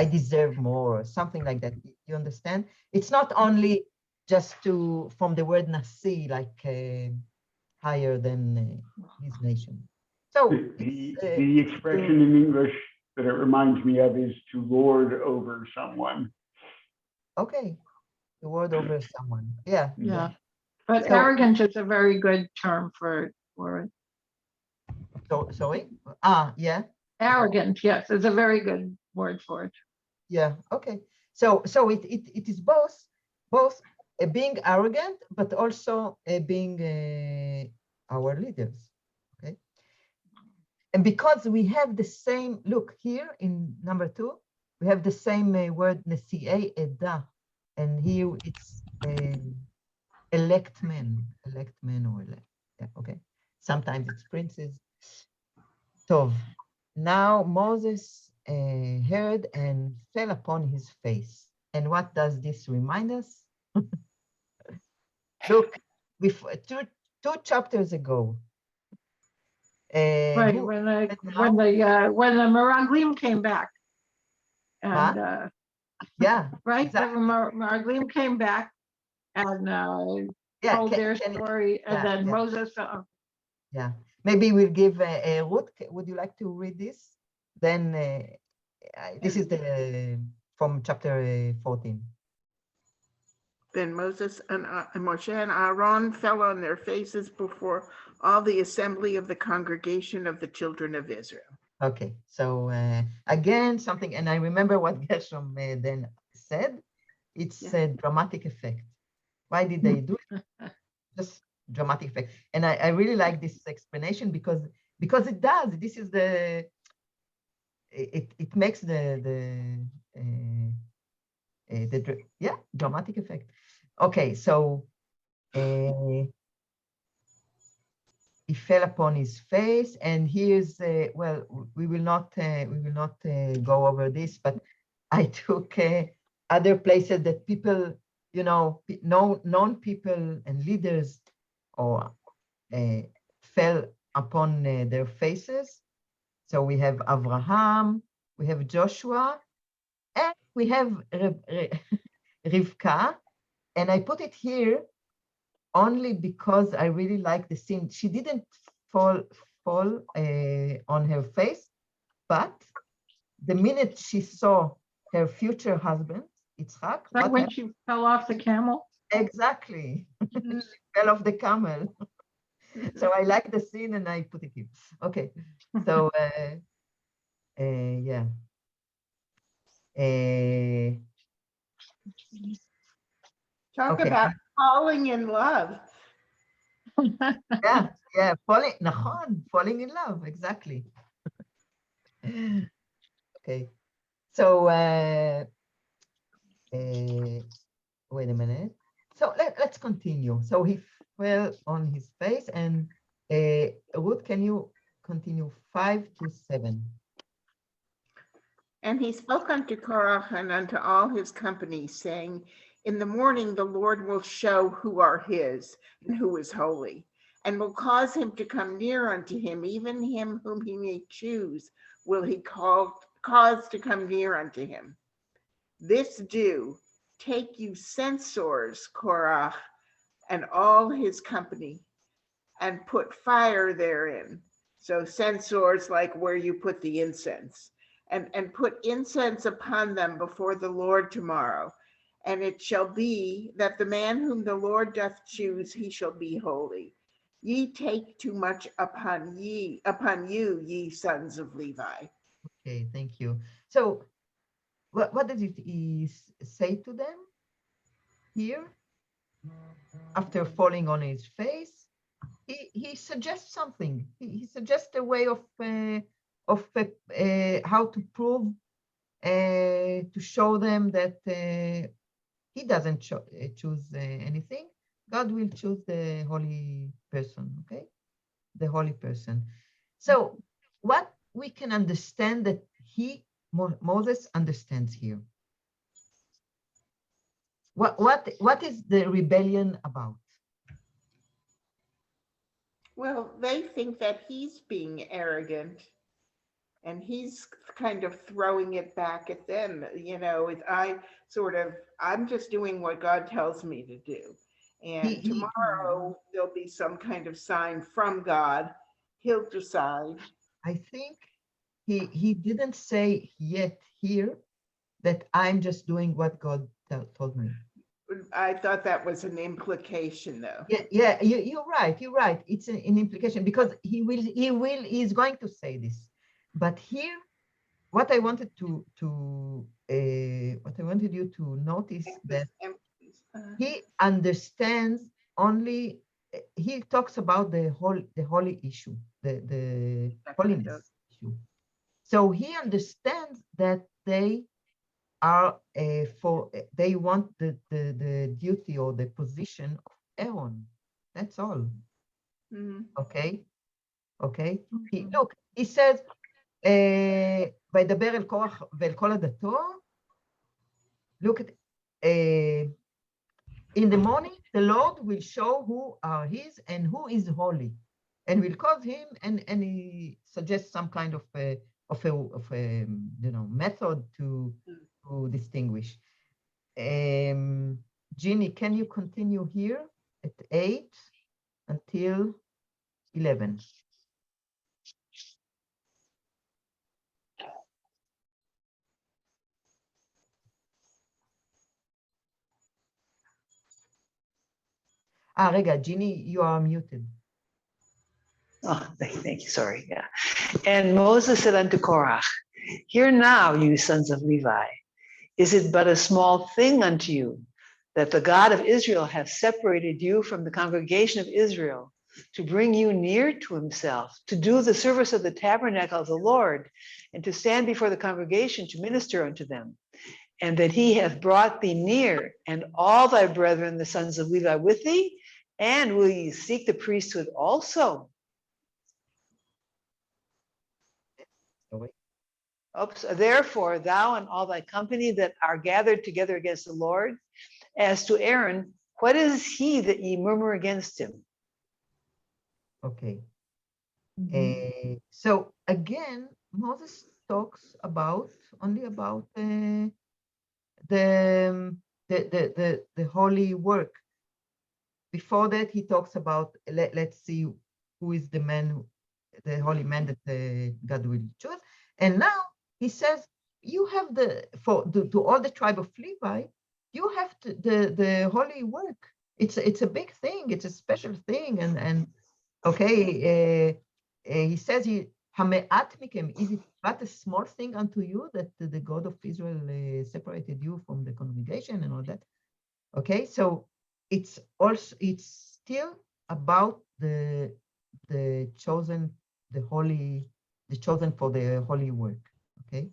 deserve more, or something like that. You understand? It's not only just from the word nasi, like higher than his nation. So the expression in English that it reminds me of is to lord over someone. Okay, to lord over someone. Yeah. Yeah. But So, arrogant is a very good term for it. So sorry. Yeah. Arrogant, yes, is a very good word for it. Yeah. Okay. So it is both being arrogant, but also being our leaders. Okay. And because we have the same look here in number 2, we have the same word nesi'ei edah, and here it's elect men or elect. Yeah. Okay. Sometimes it's princes. So now Moses heard and fell upon his face. And what does this remind us? Look, two chapters ago. Right, when the Meraglim came back. And yeah, right, exactly. when Meraglim came back, and Yeah, told their can story, and yeah, then yeah. Moses. Yeah, maybe we'll give Ruth. Would you like to read this? Then this is the from chapter 14. Then Moses and Moshe and Aaron fell on their faces before all the assembly of the congregation of the children of Israel. Okay, so again, something, and I remember what Gershom then said. It's a dramatic effect. Why did they do it? Just dramatic effect. And I really like this explanation because it does. This is it makes the dramatic effect. Okay, so he fell upon his face, and here's well, we will not go over this, but I took other places that people, you know, known people and leaders or fell upon their faces. So we have Abraham, we have Joshua, and we have Rivka, and I put it here only because I really like the scene. She didn't fall on her face, but the minute she saw her future husband, Yitzhak, Like when she fell off the camel. exactly, she fell off the camel. So I like the scene and I put it here. Okay, so yeah. Talk Okay. about falling in love. Yeah, falling in love, exactly. Okay, so wait a minute. So let's continue. So he fell on his face, and Ruth, can you continue 5 to 7? And he spoke unto Korach and unto all his company, saying, in the morning the Lord will show who are his and who is holy, and will cause him to come near unto him, even him whom he may choose will he cause to come near unto him. This do, take you censers, Korach, and all his company, and put fire therein. So censers, like where you put the incense, and put incense upon them before the Lord tomorrow. And it shall be that the man whom the Lord doth choose, he shall be holy. Ye take too much upon you, ye sons of Levi. Okay, thank you. So what does he say to them here? After falling on his face, he suggests something. He suggests a way of how to prove, to show them that he doesn't choose anything. God will choose the holy person, okay? The holy person. So what we can understand that Moses understands here. What is the rebellion about? Well, they think that he's being arrogant and he's kind of throwing it back at them. You know, I'm just doing what God tells me to do. And tomorrow there'll be some kind of sign from God. He'll decide. I think he didn't say yet here that I'm just doing what God told me. I thought that was an implication, though. Yeah, you're right. It's an implication because he's going to say this. But here, what I wanted you to notice that he understands only. He talks about the holy issue, the holiness issue. So he understands that they are they want the duty or the position of Aaron. That's all. Okay. Look, he says, וידבר אל קורח ואל כל עדתו. Look at, in the morning, the Lord will show who are his and who is holy, and will cause him, and he suggests some kind of a method to distinguish. Jeannie, can you continue here? at 8 until 11. Rega, Ginny, you are muted. Oh, thank you, sorry, yeah. And Moses said unto Korach, hear now, you sons of Levi, is it but a small thing unto you that the God of Israel hath separated you from the congregation of Israel to bring you near to himself, to do the service of the tabernacle of the Lord, and to stand before the congregation to minister unto them, and that he hath brought thee near, and all thy brethren, the sons of Levi, with thee? And will ye seek the priesthood also? Therefore, thou and all thy company that are gathered together against the Lord, as to Aaron, what is he that ye murmur against him? Okay. So again, Moses talks only about the holy work. Before that, he talks about, let's see who is the man, the holy man that God will choose. And now he says, you have to all the tribe of Levi, you have the holy work. It's a big thing. It's a special thing. And okay, he says, Hame'at mikem, is it but a small thing unto you that the God of Israel separated you from the congregation and all that? Okay, so it's still about the chosen, the chosen for the holy work. Okay.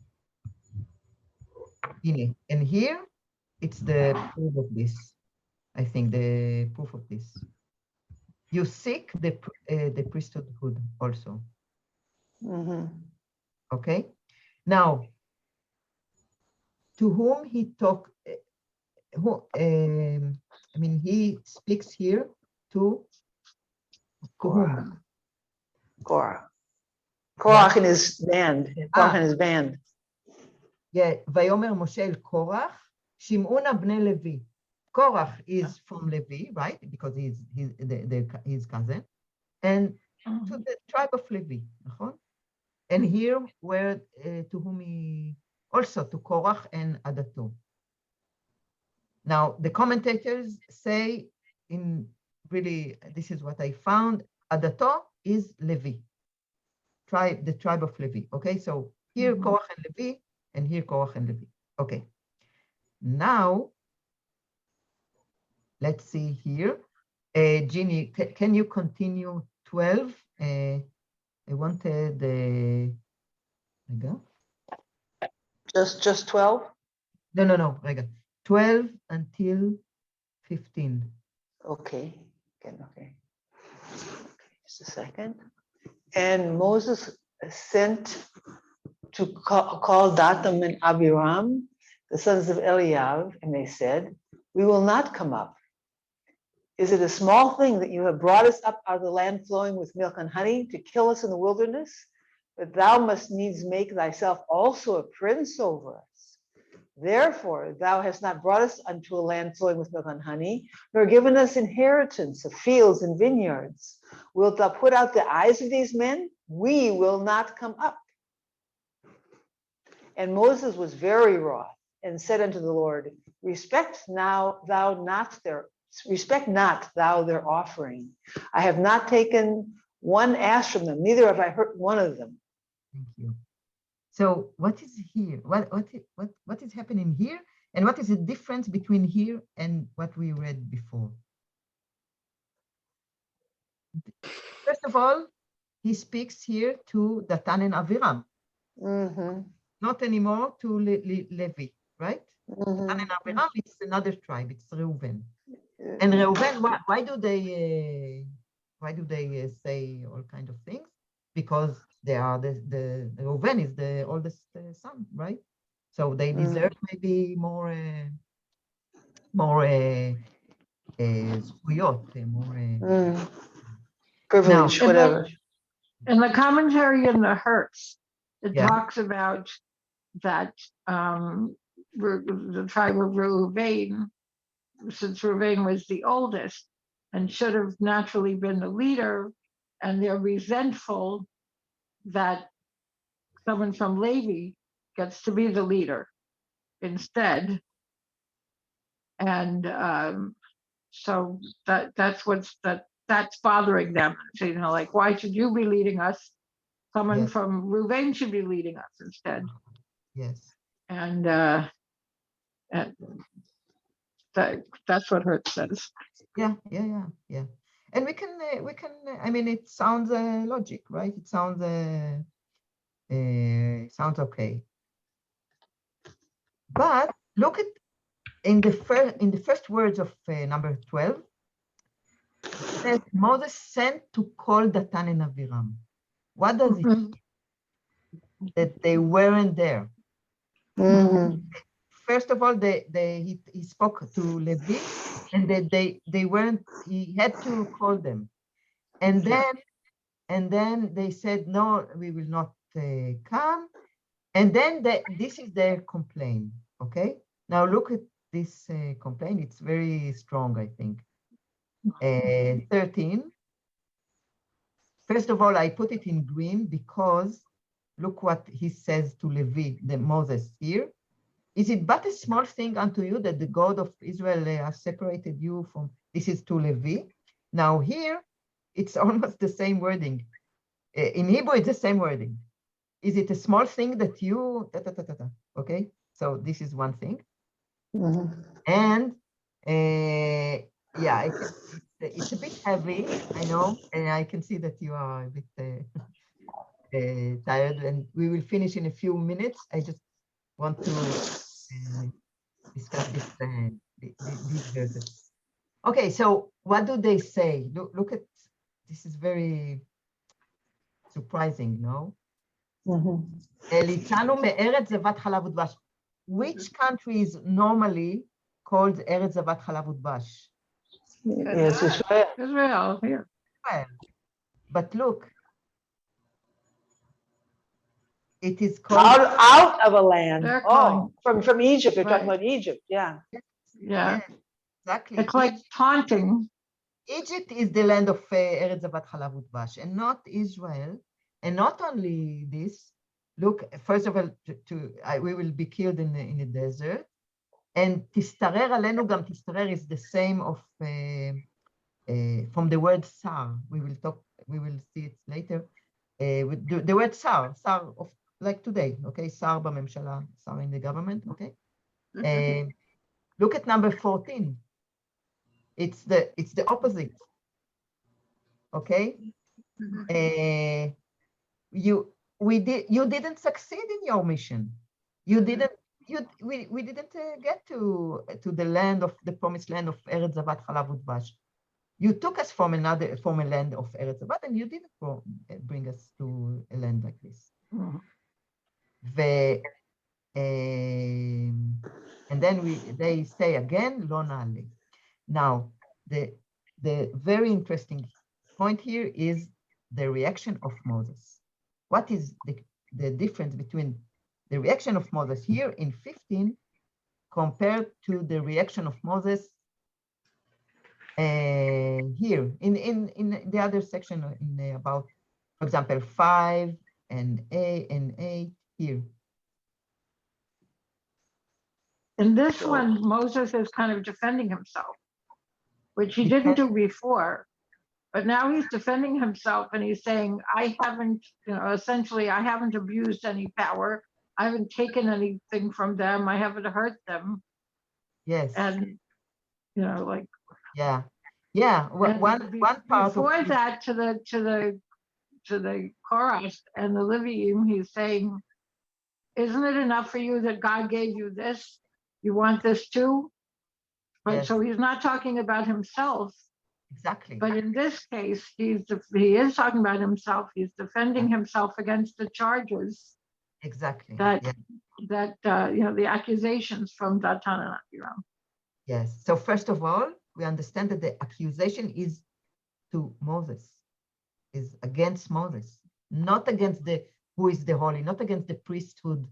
And here it's the proof of this. I think the proof of this. You seek the priesthood also. Mm-hmm. Okay. Now, to whom he talked? I mean, he speaks here to whom? Korach. Korach and his band. Korach and his band. Yeah, Vayomer Moshe el Korach, Shim'una bnei Levi. Korach is from Levi, right? Because he's his cousin, and to the tribe of Levi. And here, where to whom he also to Korach and Adato. Now, the commentators say, this is what I found. Adato is Levi, the tribe of Levi. Okay, so here Korach and Levi, and here Korach and Levi. Okay. Now, let's see here. Ginny, can you continue 12? I wanted Just 12? No, 12 until 15. Okay. Just a second. And Moses sent to call Datham and Abiram, the sons of Eliav, and they said, we will not come up. Is it a small thing that you have brought us up out of the land flowing with milk and honey to kill us in the wilderness? But thou must needs make thyself also a prince over us. Therefore, thou hast not brought us unto a land flowing with milk and honey, nor given us inheritance of fields and vineyards. Wilt thou put out the eyes of these men? We will not come up. And Moses was very wroth and said unto the Lord, respect not thou their offering. I have not taken one ass from them, neither have I hurt one of them. Thank you. So what is here? What is happening here? And what is the difference between here and what we read before? First of all, he speaks here to Datan and Aviram. Not anymore to Levi, right? Datan and Aviram, it's another tribe, it's Reuven. And Reuven, why do they say all kind of things? Because they are the Reuven is the oldest son, right? So they deserve maybe more zkuyot, more privilege, now, whatever. In the commentary in the Hertz, it talks about that the tribe of Reuven, since Reuven was the oldest, and should have naturally been the leader, and they're resentful that someone from Levi gets to be the leader instead. And so that's bothering them. So, you know, like, why should you be leading us? Someone Yes. from Reuven should be leading us instead. Yes. And that's what Hurt says. Yeah. And we can. I mean, it sounds logic, right? It sounds okay. But look at in the first words of number 12. It says Moses sent to call Datan and Aviram. What does it mean? That they weren't there. First of all, he spoke to Levi, and that they weren't. He had to call them, and then they said, no, we will not come. And then this is their complaint. Okay. Now look at this complaint. It's very strong, I think. 13. First of all, I put it in green because look what he says to Levi, the Moses here. Is it but a small thing unto you that the God of Israel has separated you from, this is to Levi. Now here, it's almost the same wording. In Hebrew, it's the same wording. Is it a small thing that you, okay? So this is one thing. And yeah, it's a bit heavy, I know, and I can see that you are a bit tired, and we will finish in a few minutes. I just want to discuss these verses. Okay, so what do they say? Look at, this is very surprising, no? Which country is normally called Eretz Zavat Chalav Udvash? Yes, Israel. Israel, here. Well, but look, it is called Out of a land. They're Oh, from Egypt. You're talking Right. about Egypt. Yeah. Yeah, yes, exactly. it's like taunting. Egypt is the land of Eretz Zavat Chalav Udvash, and not Israel. And not only this, look, first of all, we will be killed in the desert. And tistarer alenu gam, tistarer is the same of from the word sar. We will see it later. With the word sar of like today, okay? Sar b'memshala, sar in the government, okay? Look at number 14. It's the opposite, okay? You didn't succeed in your mission. We didn't get to the land of the promised land of Eretz Zavat Chalav Udvash. You took us from a land of Eretz Zavat, and you didn't bring us to a land like this. And then they say again, Lo na'ale. Now, the very interesting point here is the reaction of Moses. What is the difference between the reaction of Moses here in 15 compared to the reaction of Moses here in the other section in about, for example, 5 and 8 here? In this one, Moses is kind of defending himself, which he didn't do before. But now he's defending himself, and he's saying, I haven't, essentially, I haven't abused any power. I haven't taken anything from them. I haven't hurt them. Yes. And, like. Yeah. One part before that, to the chorus and the Levium, he's saying, isn't it enough for you that God gave you this? You want this too? But yes. So he's not talking about himself. Exactly. But in this case, he is talking about himself. He's defending himself against the charges. Exactly. That the accusations from Datan and Abiram. Yes. So first of all, we understand that the accusation is to Moses, is against Moses, not against who is the holy, not against the priesthood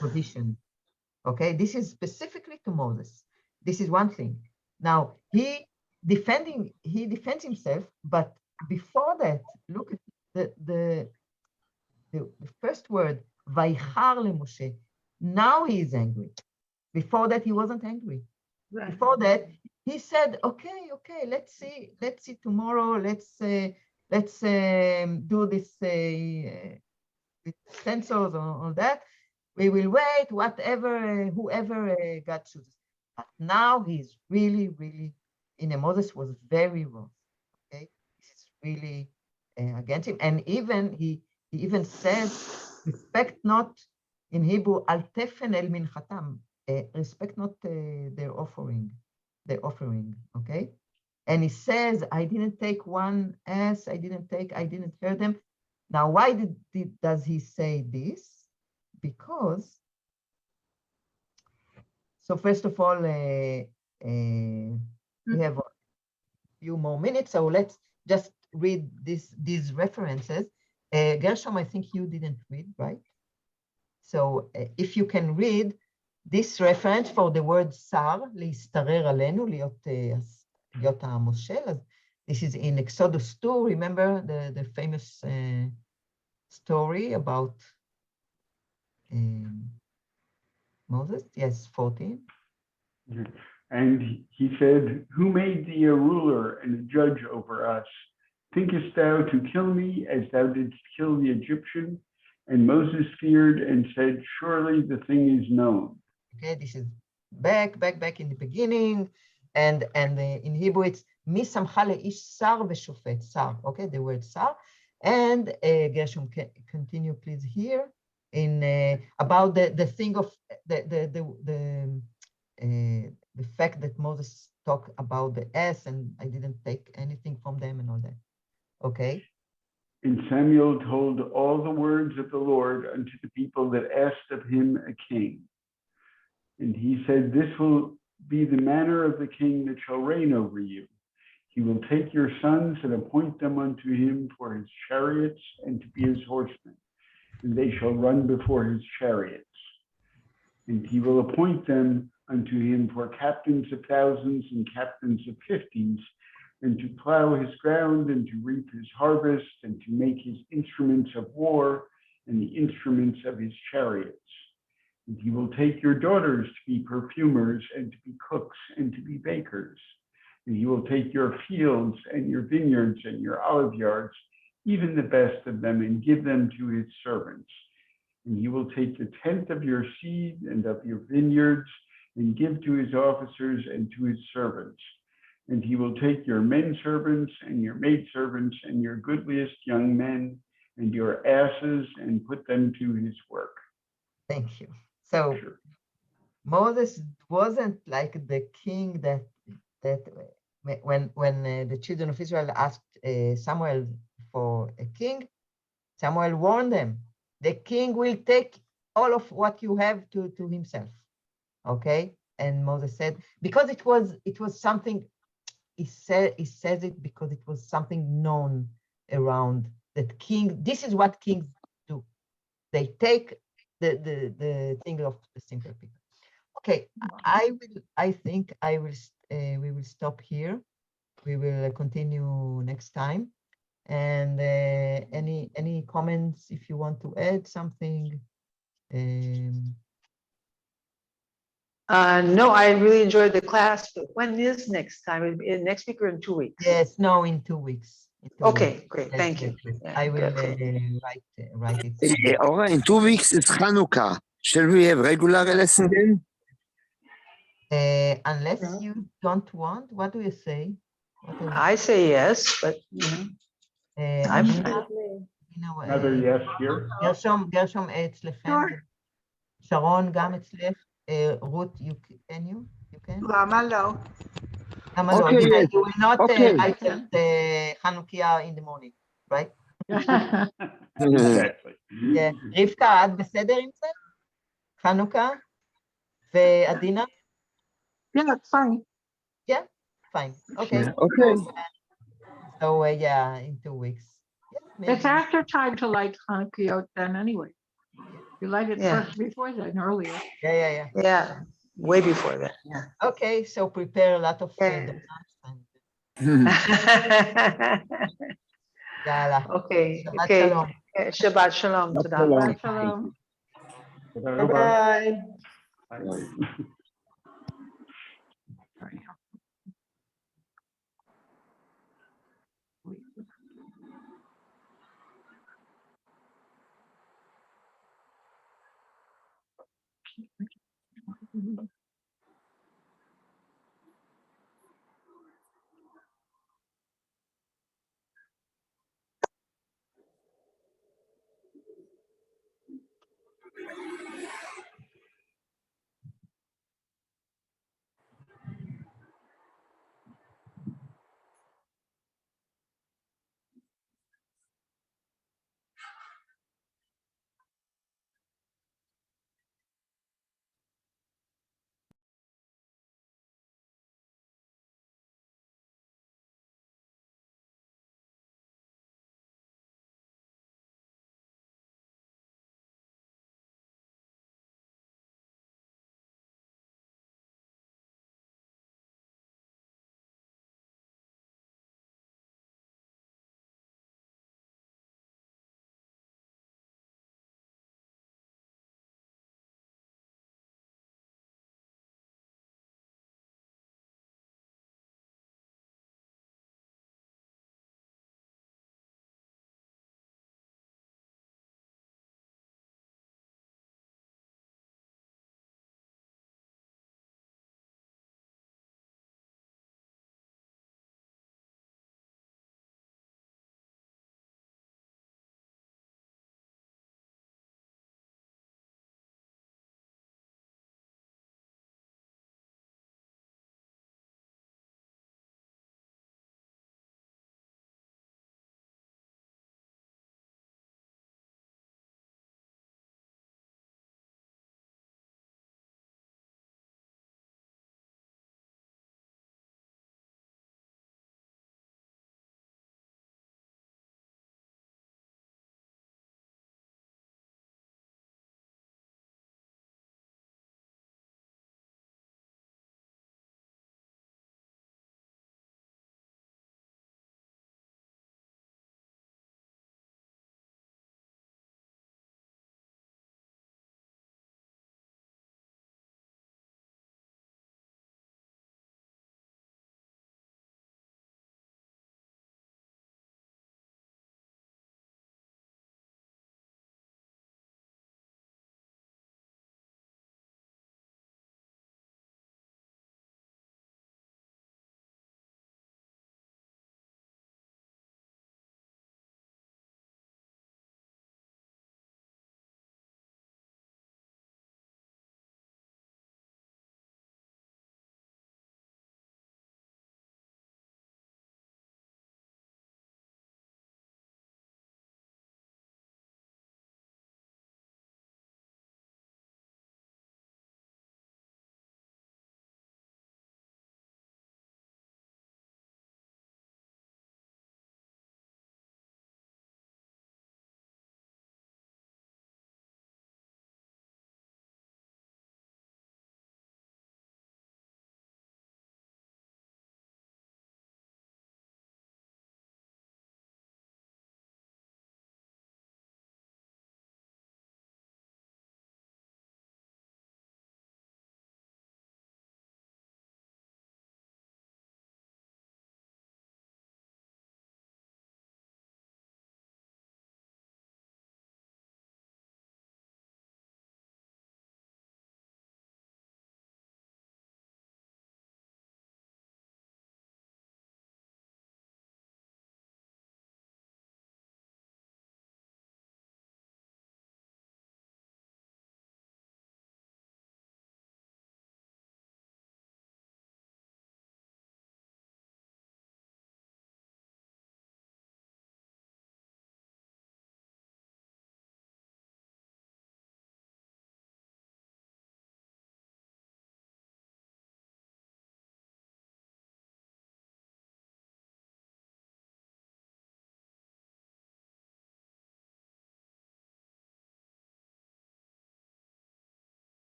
position. Okay, this is specifically to Moses. This is one thing. Now, he defends himself, but before that, look at the first word, Vaychar leMoshe. Now he is angry. Before that, he wasn't angry. Right. Before that, he said, okay, let's see tomorrow. Let's do this with sensors or all that. We will wait, whatever, whoever God chooses. But now he's really, Moses was very wrong. Okay, this is really against him, and even he even says, respect not in Hebrew, al tefen el minchatam. Respect not their offering, okay? And he says, I didn't take one ass, I didn't hear them. Now, why does he say this? Because, so first of all, we have a few more minutes, so let's just read these references. Gershom, I think you didn't read, right? So if you can read this reference for the word sar, להסתרר עלינו, להיות המושל. This is in Exodus 2, remember the famous story about Moses? Yes, 14. And he said, who made thee a ruler and a judge over us? Thinkest thou to kill me as thou didst kill the Egyptian? And Moses feared and said, surely the thing is known. Okay, this is back in the beginning, and in Hebrew it's mi samcha leish sar veshofet, sar. Okay, the word sar, and Gershom, continue please here in about the thing of the fact that Moses talked about the S, and I didn't take anything from them and all that. Okay. And Samuel told all the words of the Lord unto the people that asked of him a king. And he said, this will be the manner of the king that shall reign over you. He will take your sons and appoint them unto him for his chariots and to be his horsemen, and they shall run before his chariots. And he will appoint them unto him for captains of thousands and captains of fifties, and to plow his ground and to reap his harvest and to make his instruments of war and the instruments of his chariots. And he will take your daughters to be perfumers and to be cooks and to be bakers. And he will take your fields and your vineyards and your olive yards, even the best of them, and give them to his servants. And he will take the tenth of your seed and of your vineyards and give to his officers and to his servants. And he will take your men servants and your maid servants and your goodliest young men and your asses and put them to his work. Thank you. So sure. Moses wasn't like the king that when the children of Israel asked Samuel for a king, Samuel warned them, the king will take all of what you have to himself. Okay? And Moses said, because it was something, he says it because it was something known around that king. This is what kings do. They take the thing of the simple people. Okay, I think we will stop here. We will continue next time. And any comments if you want to add something? No, I really enjoyed the class, but when is next time? Next week or in 2 weeks? Yes, no, in 2 weeks. Okay, great, thank you. I will write it. Ora, in 2 weeks it's Hanukkah. Shall we have regular lesson then? Unless you don't want, what do you say? I say yes, but Another yes here. גרשום אצלכם. שרון גם אצלך. רות, you can? למה לא? למה לא? You will not write Hanukkah in the morning, right? Exactly. רבקה, את בסדר עם זה? חנוכה? ועדינה? Yeah, it's fine. Yeah, fine. Okay. Okay. So yeah, in 2 weeks. Yeah, It's after time to light Hanukkah then anyway. You light it first before then, earlier. Yeah. yeah. way before that. Yeah. Okay, so prepare a lot of Yeah. donuts and yalla. Okay. Shabbat Okay. shalom. Shabbat shalom. Toda Shalom. raba. Shabbat shalom. Bye-bye. Bye.